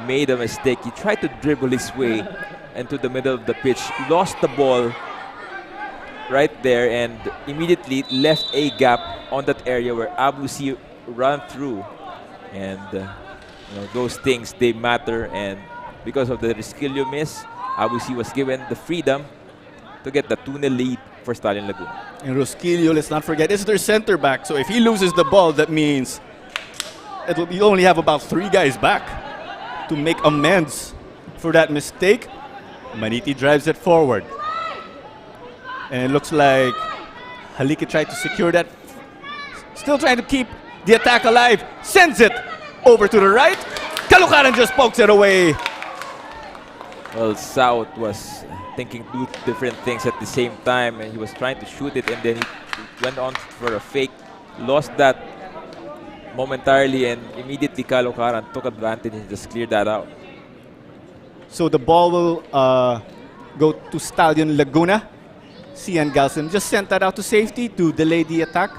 made a mistake. He tried to dribble his way into the middle of the pitch, lost the ball right there, and immediately left a gap on that area where Abusi ran through. And those things, they matter, and because of the Rusquillo miss, Abusi was given the freedom to get the 2-0 lead for Stallion Laguna. And Rusquillo, let's not forget, is their center back. So if he loses the ball, that means you only have about 3 guys back to make amends for that mistake. Maniti drives it forward. And it looks like Halike tried to secure that. Still trying to keep the attack alive. Sends it over to the right. Kalukaran just pokes it away. Well, South was thinking two different things at the same time, and he was trying to shoot it, and then he went on for a fake, lost that momentarily, and immediately Caloocan took advantage and just cleared that out. So the ball will go to Stallion Laguna. Cian Galsim just sent that out to safety to delay the attack.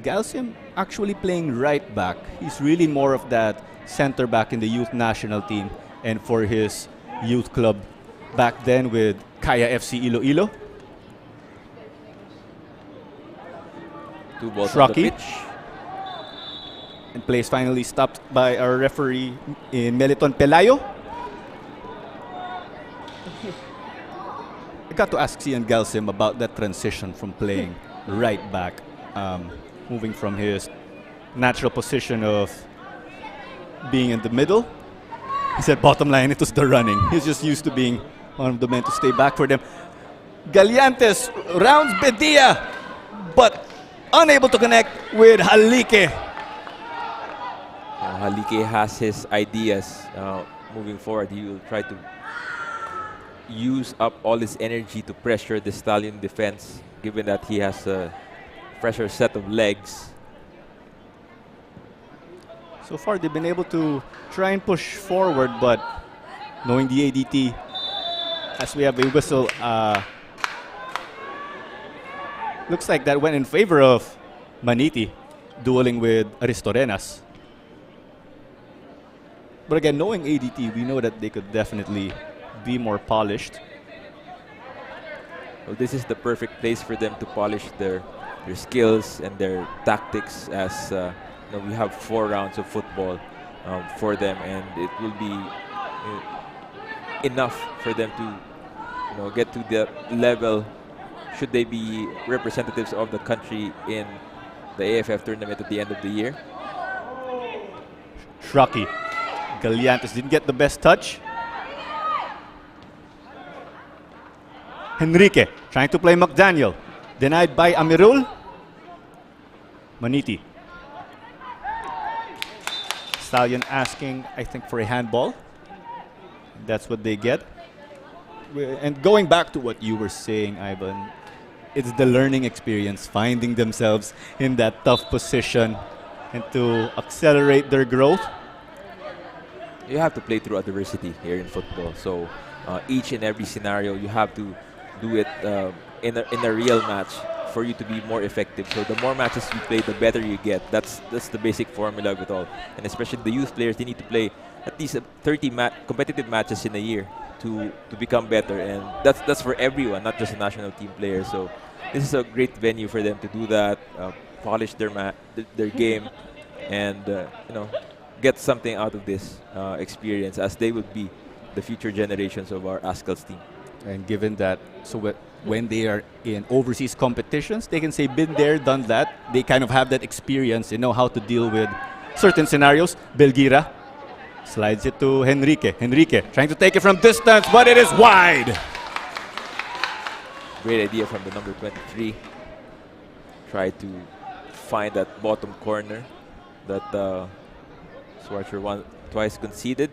Galsim actually playing right back. He's really more of that center back in the youth national team and for his youth club back then with Kaya FC Iloilo. Two balls on the Rocky. pitch. And play is finally stopped by our referee in Meliton Pelayo. I got to ask Cian Galsim about that transition from playing right back, moving from his natural position of being in the middle. He said bottom line, it was the running. He's just used to being one of the men to stay back for them. Galliantes rounds Bedia, but unable to connect with Halike. Halike has his ideas moving forward. He will try to use up all his energy to pressure the Stallion defense, given that he has a fresher set of legs. So far, they've been able to try and push forward, but knowing the ADT, as we have a whistle, looks like that went in favor of Maniti, dueling with Aristorenas. But again, knowing ADT, we know that they could definitely be more polished. Well, this is the perfect place for them to polish their skills and their tactics, as we have 4 rounds of football for them, and it will be enough for them to get to the level should they be representatives of the country in the AFF tournament at the end of the year. Shraki. Galliantes didn't get the best touch. Henrique trying to play McDaniel. Denied by Amirul. Maniti. Stallion asking, I think, for a handball. That's what they get. And going back to what you were saying, Ivan, it's the learning experience, finding themselves in that tough position and to accelerate their growth. You have to play through adversity here in football. So each and every scenario, you have to do it in a real match for you to be more effective. So the more matches you play, the better you get. That's the basic formula of it all. And especially the youth players, they need to play at least 30 competitive matches in a year to become better. And that's for everyone, not just the national team players. So this is a great venue for them to do that, polish their game, and get something out of this experience, as they would be the future generations of our Azkals team. And given that, so when they are in overseas competitions, they can say, been there, done that. They kind of have that experience. They know how to deal with certain scenarios. Belgira slides it to Henrique. Henrique trying to take it from distance, but it is wide. Great idea from the number 23. Try to find that bottom corner that Schwarzer twice conceded.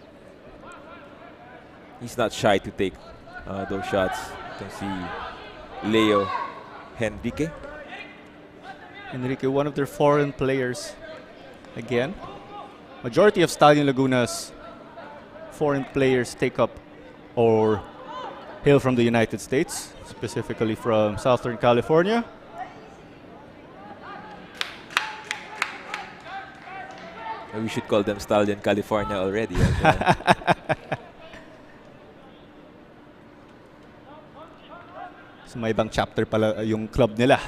He's not shy to take those shots. You can see Leo Henrique. Henrique, one of their foreign players. Again, majority of Stallion Laguna's foreign players take up or hail from the United States, specifically from Southern California. We should call them Stallion California already. So may ibang chapter pala yung club nila.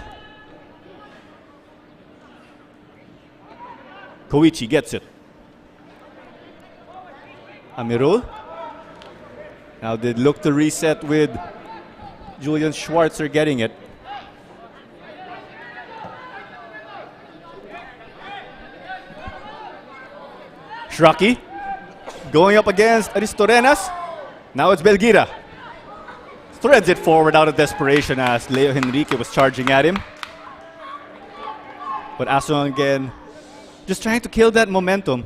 Koichi gets it. Amirul. Now they look to reset with Julian Schwarzer getting it. Shraki going up against Aristorenas. Now it's Belgira. Threads it forward out of desperation as Leo Henrique was charging at him. But Ason again, just trying to kill that momentum.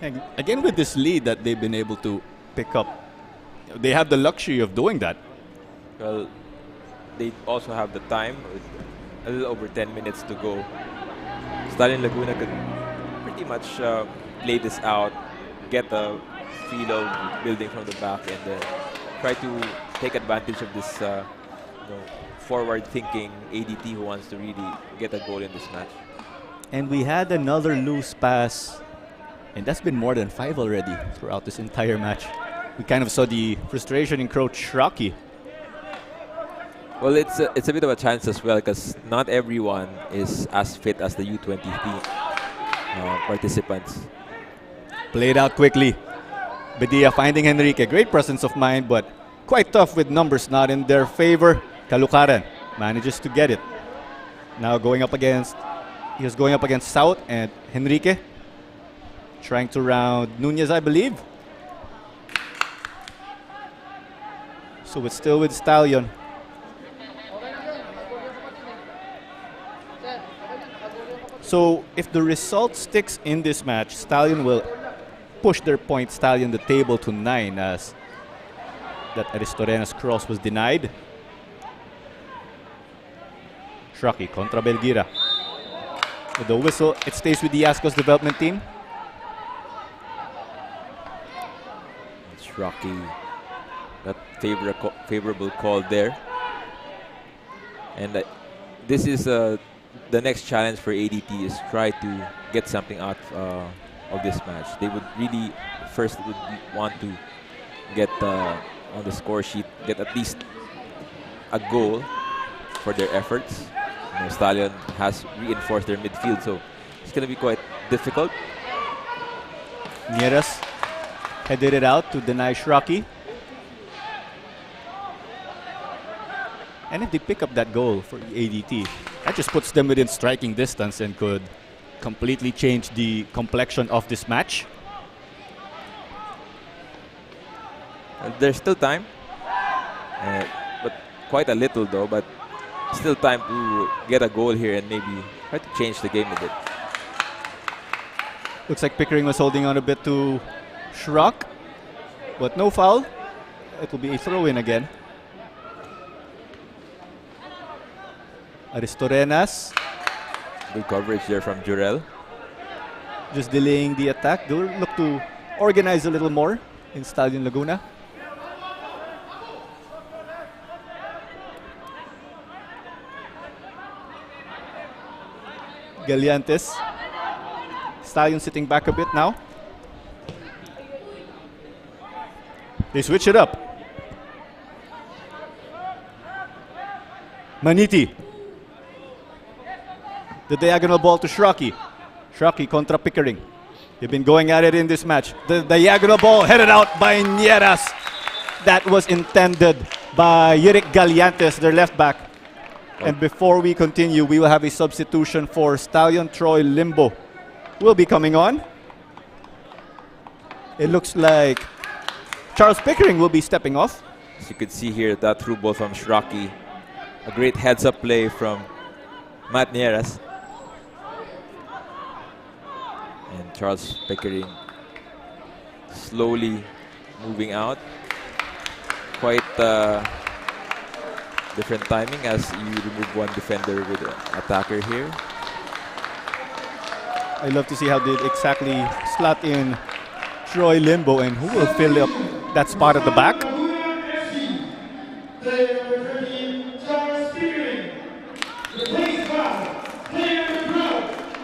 And again with this lead that they've been able to pick up. They have the luxury of doing that. Well, they also have the time, with a little over 10 minutes to go. Stallion Laguna could pretty much play this out, get the feel of building from the back, and then try to take advantage of this forward-thinking ADT who wants to really get a goal in this match. And we had another loose pass, and that's been more than 5 already throughout this entire match. We kind of saw the frustration in Coach Rocky. Well, it's a bit of a chance as well, because not everyone is as fit as the U23 participants. Played out quickly. Bedia finding Enrique. Great presence of mind, but quite tough with numbers not in their favor. Calucaran manages to get it. Now he was going up against South and Enrique. Trying to round Nunez, I believe. So it's still with Stallion. So if the result sticks in this match, Stallion will push their point Stallion the table to 9, as that Aristorena's cross was denied. Shraki contra Belgira. With the whistle, it stays with the Azkals development team. Shraki, that favorable call there. And this is the next challenge for ADT, is try to get something out of this match. They would really want to get on the score sheet, get at least a goal for their efforts. Stallion has reinforced their midfield, so it's going to be quite difficult. Nieras headed it out to deny Shraki. And if they pick up that goal for ADT, that just puts them within striking distance and could completely change the complexion of this match. There's still time, but quite a little though, but still time to get a goal here and maybe try to change the game a bit. Looks like Pickering was holding on a bit to Shrock, but no foul. It will be a throw-in again. Aristorenas. Good coverage there from Jurel. Just delaying the attack. They'll look to organize a little more in Stallion Laguna. Galiantes. Stallion sitting back a bit now. They switch it up. Maniti. The diagonal ball to Shraki. Shraki contra Pickering. They've been going at it in this match. The diagonal ball headed out by Nieras. That was intended by Yirik Galiantes, their left back. And before we continue, we will have a substitution for Stallion. Troy Limbo will be coming on. It looks like Charles Pickering will be stepping off. As you can see here, that through ball from Shraki. A great heads-up play from Matt Nieras. And Charles Pickering slowly moving out. Quite different timing as you remove one defender with an attacker here. I love to see how they exactly slot in Troy Limbo and who will fill up that spot at the back.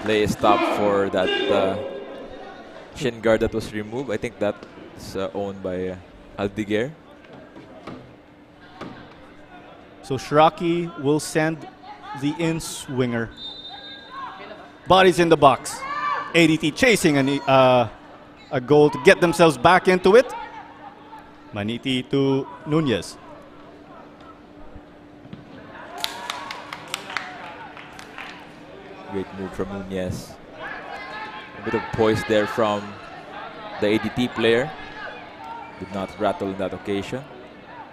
Play is stopped for that shin guard that was removed. I think that's owned by Aldeguer. So Shraki will send the in-swinger. Bodies in the box. ADT chasing a goal to get themselves back into it. Maniti to Nunez. Great move from Nunez. A bit of poise there from the ADT player. Did not rattle in that occasion.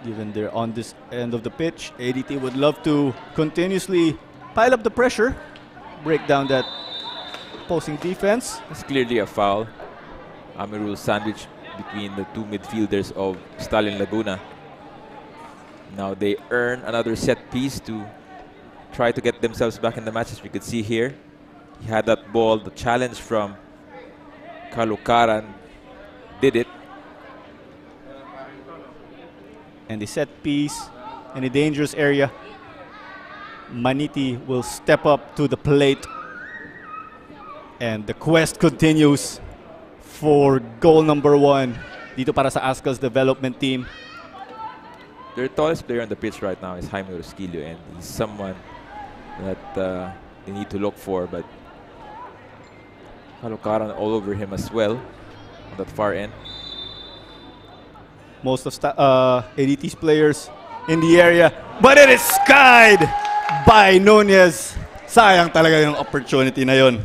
Given they're on this end of the pitch, ADT would love to continuously pile up the pressure, break down that opposing defense. It's clearly a foul. Amirul sandwich between the two midfielders of Stallion Laguna. Now they earn another set piece to try to get themselves back in the match. As we could see here, he had that ball, the challenge from Kalukaran, did it. And the set piece in a dangerous area. Maniti will step up to the plate. And the quest continues for goal number 1 dito para sa Azkals development team. Their tallest player on the pitch right now is Jaime Rosquillo, and he's someone that they need to look for. But Kalukaran all over him as well on that far end. Most of ADT's players in the area, but it is skied by Nunez. Sayang talaga yung opportunity na yon.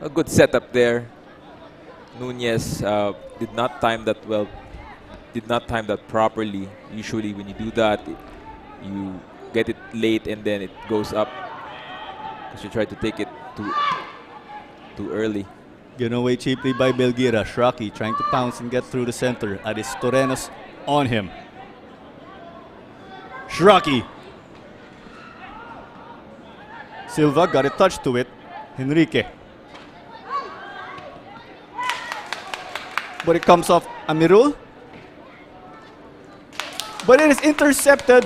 A good setup there. Nunez did not time that well, did not time that properly. Usually when you do that, you get it late and then it goes up because you try to take it too early. Given away cheaply by Belgira. Shraki trying to pounce and get through the center. Adis Torenos on him. Shraki. Silva got a touch to it. Enrique. But it comes off Amirul. But it is intercepted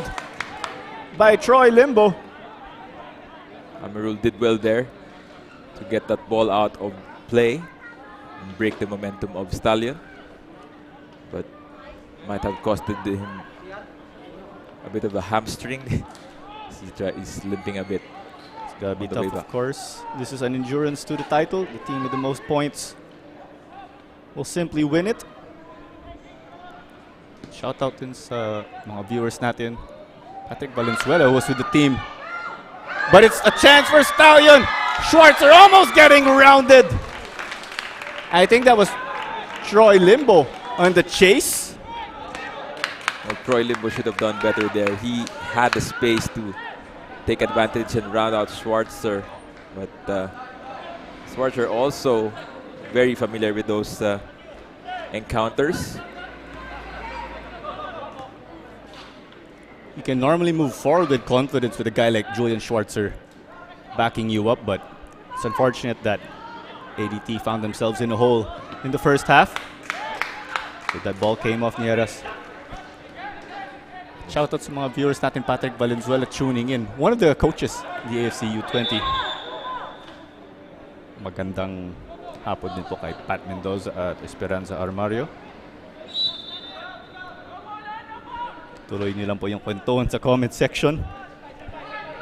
by Troy Limbo. Amirul did well there to get that ball out of play and break the momentum of Stallion, but might have costed him a bit of a hamstring. He's limping a bit. It's gotta be tough, of course. This is an endurance to the title. The team with the most points will simply win it. Shout out din sa mga viewers natin. Patrick Valenzuela was with the team. But it's a chance for Stallion. Schwarzer almost getting rounded. I think that was Troy Limbo on the chase. Well, Troy Limbo should have done better there. He had the space to take advantage and round out Schwarzer. But Schwarzer also very familiar with those encounters. You can normally move forward with confidence with a guy like Julian Schwarzer backing you up, but it's unfortunate that ADT found themselves in a hole in the first half. But that ball came off Nieras. Shout out sa mga viewers natin, Patrick Valenzuela tuning in. One of the coaches in the AFC U20. Magandang hapon din po kay Pat Mendoza at Esperanza Armario. Tuloy niyo lang po yung kwentuhan sa comment section.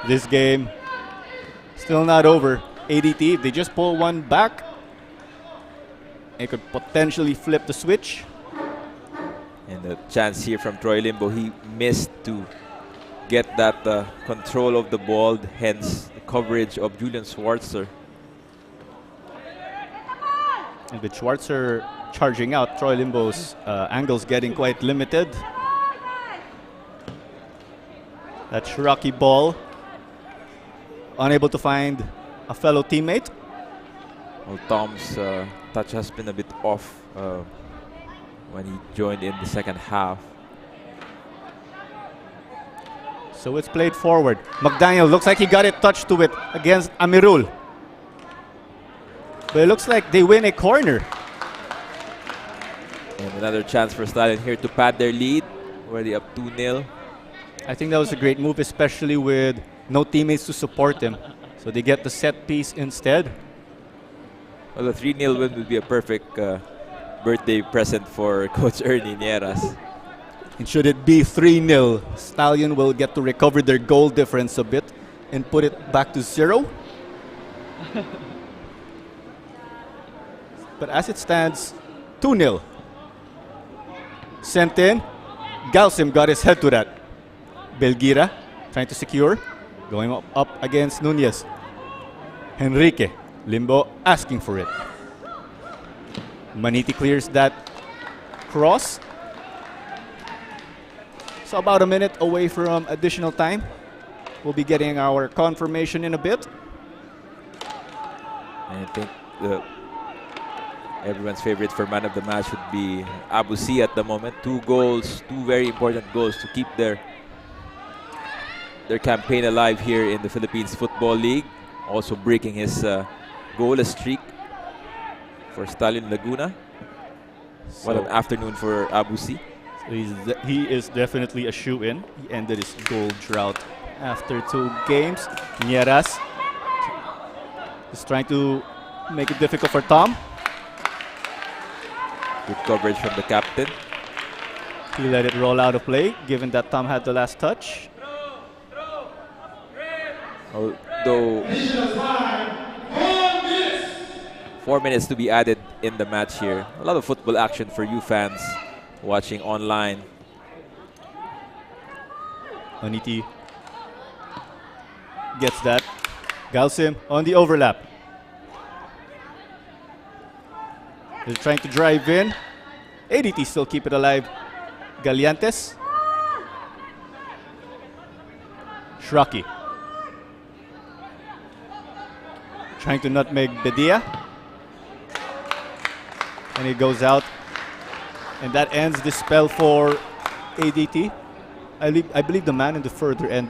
This game still not over. ADT, if they just pull one back, it could potentially flip the switch. And the chance here from Troy Limbo, he missed to get that control of the ball, hence the coverage of Julian Schwarzer. And with Schwarzer charging out, Troy Limbo's angles getting quite limited. That Shiraki ball, unable to find a fellow teammate. Well, Tom's touch has been a bit off when he joined in the second half. So it's played forward. McDaniel looks like he got it touched to it against Amirul. But it looks like they win a corner. And another chance for Stallion here to pad their lead. Already up 2-0. I think that was a great move, especially with no teammates to support them. So they get the set piece instead. Well, a 3-0 win would be a perfect birthday present for Coach Ernie Nieras. And should it be 3-0, Stallion will get to recover their goal difference a bit and put it back to 0. But as it stands, 2-0. Sent in. Galsim got his head to that. Belgira trying to secure. Going up against Nunez. Enrique. Limbo asking for it. Maniti clears that cross. So about a minute away from additional time. We'll be getting our confirmation in a bit. And I think the Everyone's favorite for man of the match would be Abusi at the moment. 2 goals, 2 very important goals to keep their campaign alive here in the Philippines Football League. Also breaking his goalless streak for Stallion Laguna. What an afternoon for Abusi. So he is definitely a shoe-in. He ended his goal drought after 2 games. Nieras is trying to make it difficult for Tom. Good coverage from the captain. He let it roll out of play, given that Tom had the last touch. Although 4 minutes to be added in the match here. A lot of football action for you fans watching online. Oniti gets that. Galsim on the overlap. They're trying to drive in. ADT still keep it alive. Galiantes. Shraki. Trying to nutmeg Bedia. And it goes out. And that ends the spell for ADT. I believe the man in the further end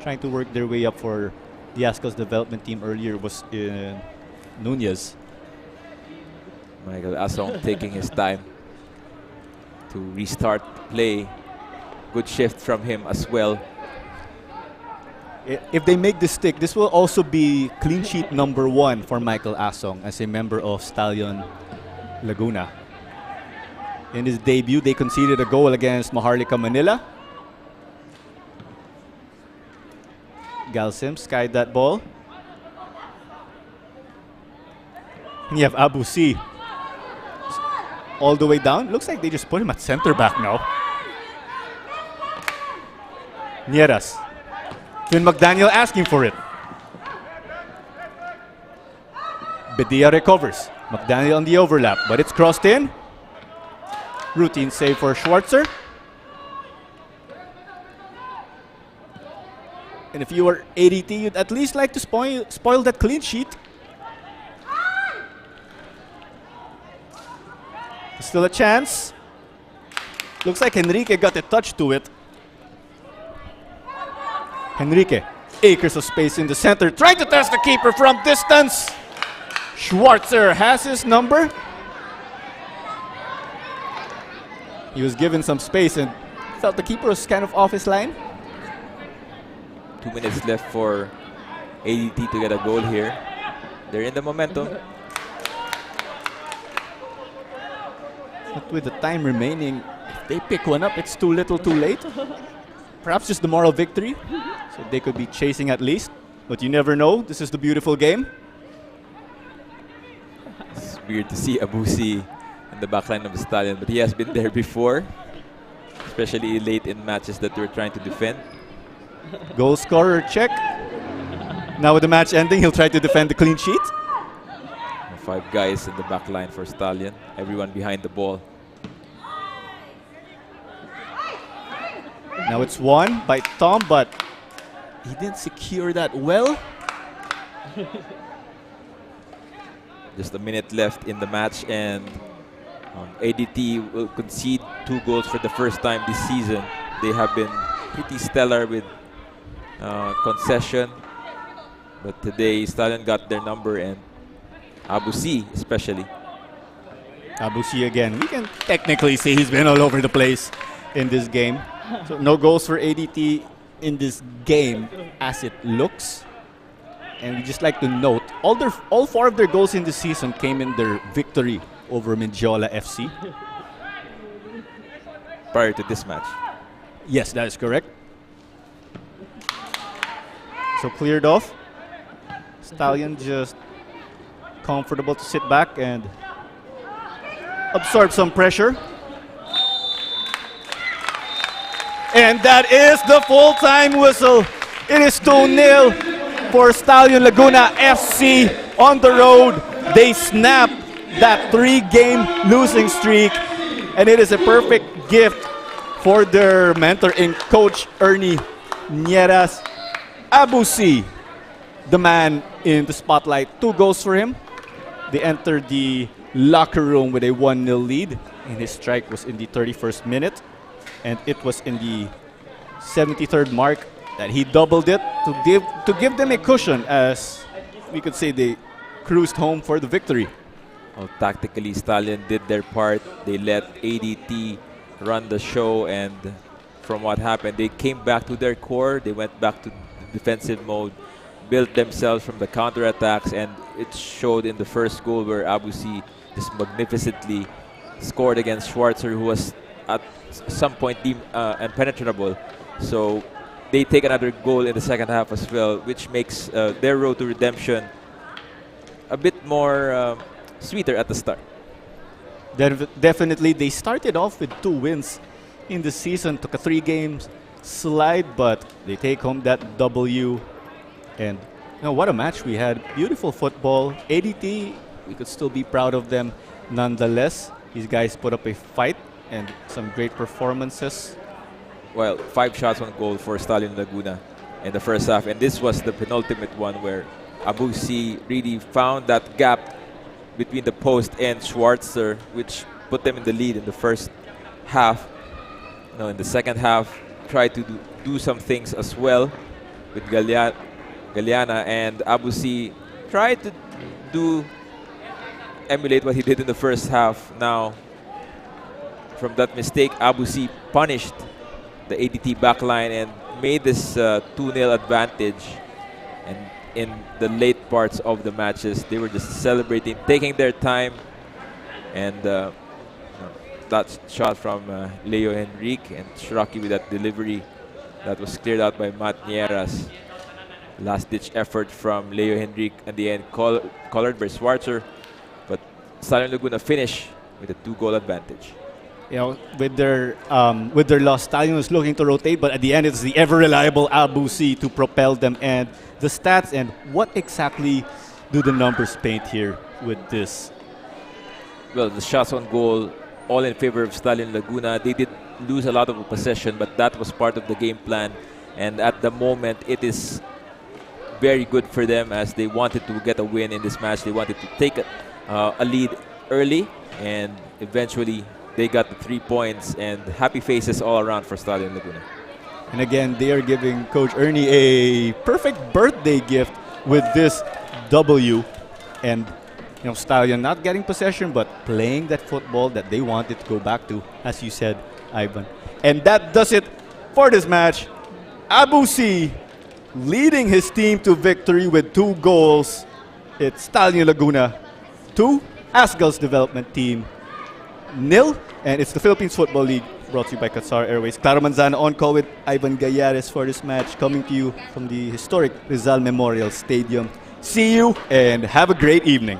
trying to work their way up for the Azkals development team earlier was Nunez. Michael Asong taking his time to restart play. Good shift from him as well. If they make this stick, this will also be clean sheet number 1 for Michael Asong as a member of Stallion Laguna. In his debut, they conceded a goal against Maharlika Manila. Galsim skied that ball. And you have Abusi all the way down. Looks like they just put him at center back now. Nieras. Finn McDaniel asking for it. Bedia recovers. McDaniel on the overlap, but it's crossed in. Routine save for Schwarzer. And if you were ADT, you'd at least like to spoil that clean sheet. Still a chance. Looks like Henrique got a touch to it. Henrique, acres of space in the center, trying to test the keeper from distance. Schwarzer has his number. He was given some space and felt the keeper was kind of off his line. 2 minutes left for ADT to get a goal here. They're in the momentum. But with the time remaining, if they pick one up, it's too little too late. Perhaps just the moral victory, so they could be chasing at least. But you never know. This is the beautiful game. It's weird to see Abusi in the backline of the Stallion, but he has been there before, especially late in matches that we're trying to defend. Goal scorer check. Now with the match ending, he'll try to defend the clean sheet. 5 guys in the back line for Stallion. Everyone behind the ball. Now it's won by Tom, but he didn't secure that well. Just a minute left in the match, and ADT will concede 2 goals for the first time this season. They have been pretty stellar with concession, but today Stallion got their number, and Abusi especially. Abusi again. We can technically say he's been all over the place in this game. So no goals for ADT in this game as it looks. And we just like to note, all 4 of their goals in this season came in their victory over Mindiola FC. Prior to this match. Yes, that is correct. So cleared off. Stallion just comfortable to sit back and absorb some pressure. And that is the full-time whistle. It is 2-0 for Stallion Laguna FC on the road. They snap that 3-game losing streak, and it is a perfect gift for their mentor in Coach Ernie Nieras. Abusi, the man in the spotlight. 2 goals for him. They entered the locker room with a 1-0 lead, and his strike was in the 31st minute, and it was in the 73rd mark that he doubled it to give them a cushion, as we could say they cruised home for the victory. Well, tactically, Stallion did their part. They let ADT run the show, and from what happened, they came back to their core. They went back to defensive mode, built themselves from the counterattacks, and it showed in the first goal where Abusi just magnificently scored against Schwarzer, who was at some point deemed impenetrable. So they take another goal in the second half as well, which makes their road to redemption a bit more sweeter at the start. Definitely, they started off with 2 wins in the season, took a 3 games slide, but they take home that W. And what a match we had. Beautiful football. ADT, we could still be proud of them nonetheless. These guys put up a fight and some great performances. Well, 5 shots on goal for Stallion Laguna in the first half, and this was the penultimate one where Abusi really found that gap between the post and Schwarzer, which put them in the lead in the first half. In the second half, tried to do some things as well with Galeana, and Abusi tried to emulate what he did in the first half. Now, from that mistake, Abusi punished the ADT backline and made this 2-0 advantage. And in the late parts of the matches, they were just celebrating, taking their time. And that shot from Leo Henrique, and Shiraki with that delivery that was cleared out by Matt Nieras. Last-ditch effort from Leo Henrique at the end, colored by Schwarzer. But Stallion Laguna finish with a 2-goal advantage. With their loss, Stallion was looking to rotate, but at the end, it's the ever-reliable Abusi to propel them. And the stats, and what exactly do the numbers paint here with this? Well, the shots on goal, all in favor of Stallion Laguna. They did lose a lot of possession, but that was part of the game plan. And at the moment, it is very good for them, as they wanted to get a win in this match. They wanted to take a lead early, and eventually they got the 3 points, and happy faces all around for Stallion Laguna. And again, they are giving Coach Ernie a perfect birthday gift with this W. And Stallion not getting possession, but playing that football that they wanted to go back to, as you said, Ivan. And that does it for this match. Abusi leading his team to victory with 2 goals. It's Stallion Laguna 2, Azkals development team 0. And it's the Philippines Football League, brought to you by Qatar Airways. Claro Manzano on call with Ivan Gallares for this match, coming to you from the historic Rizal Memorial Stadium. See you and have a great evening.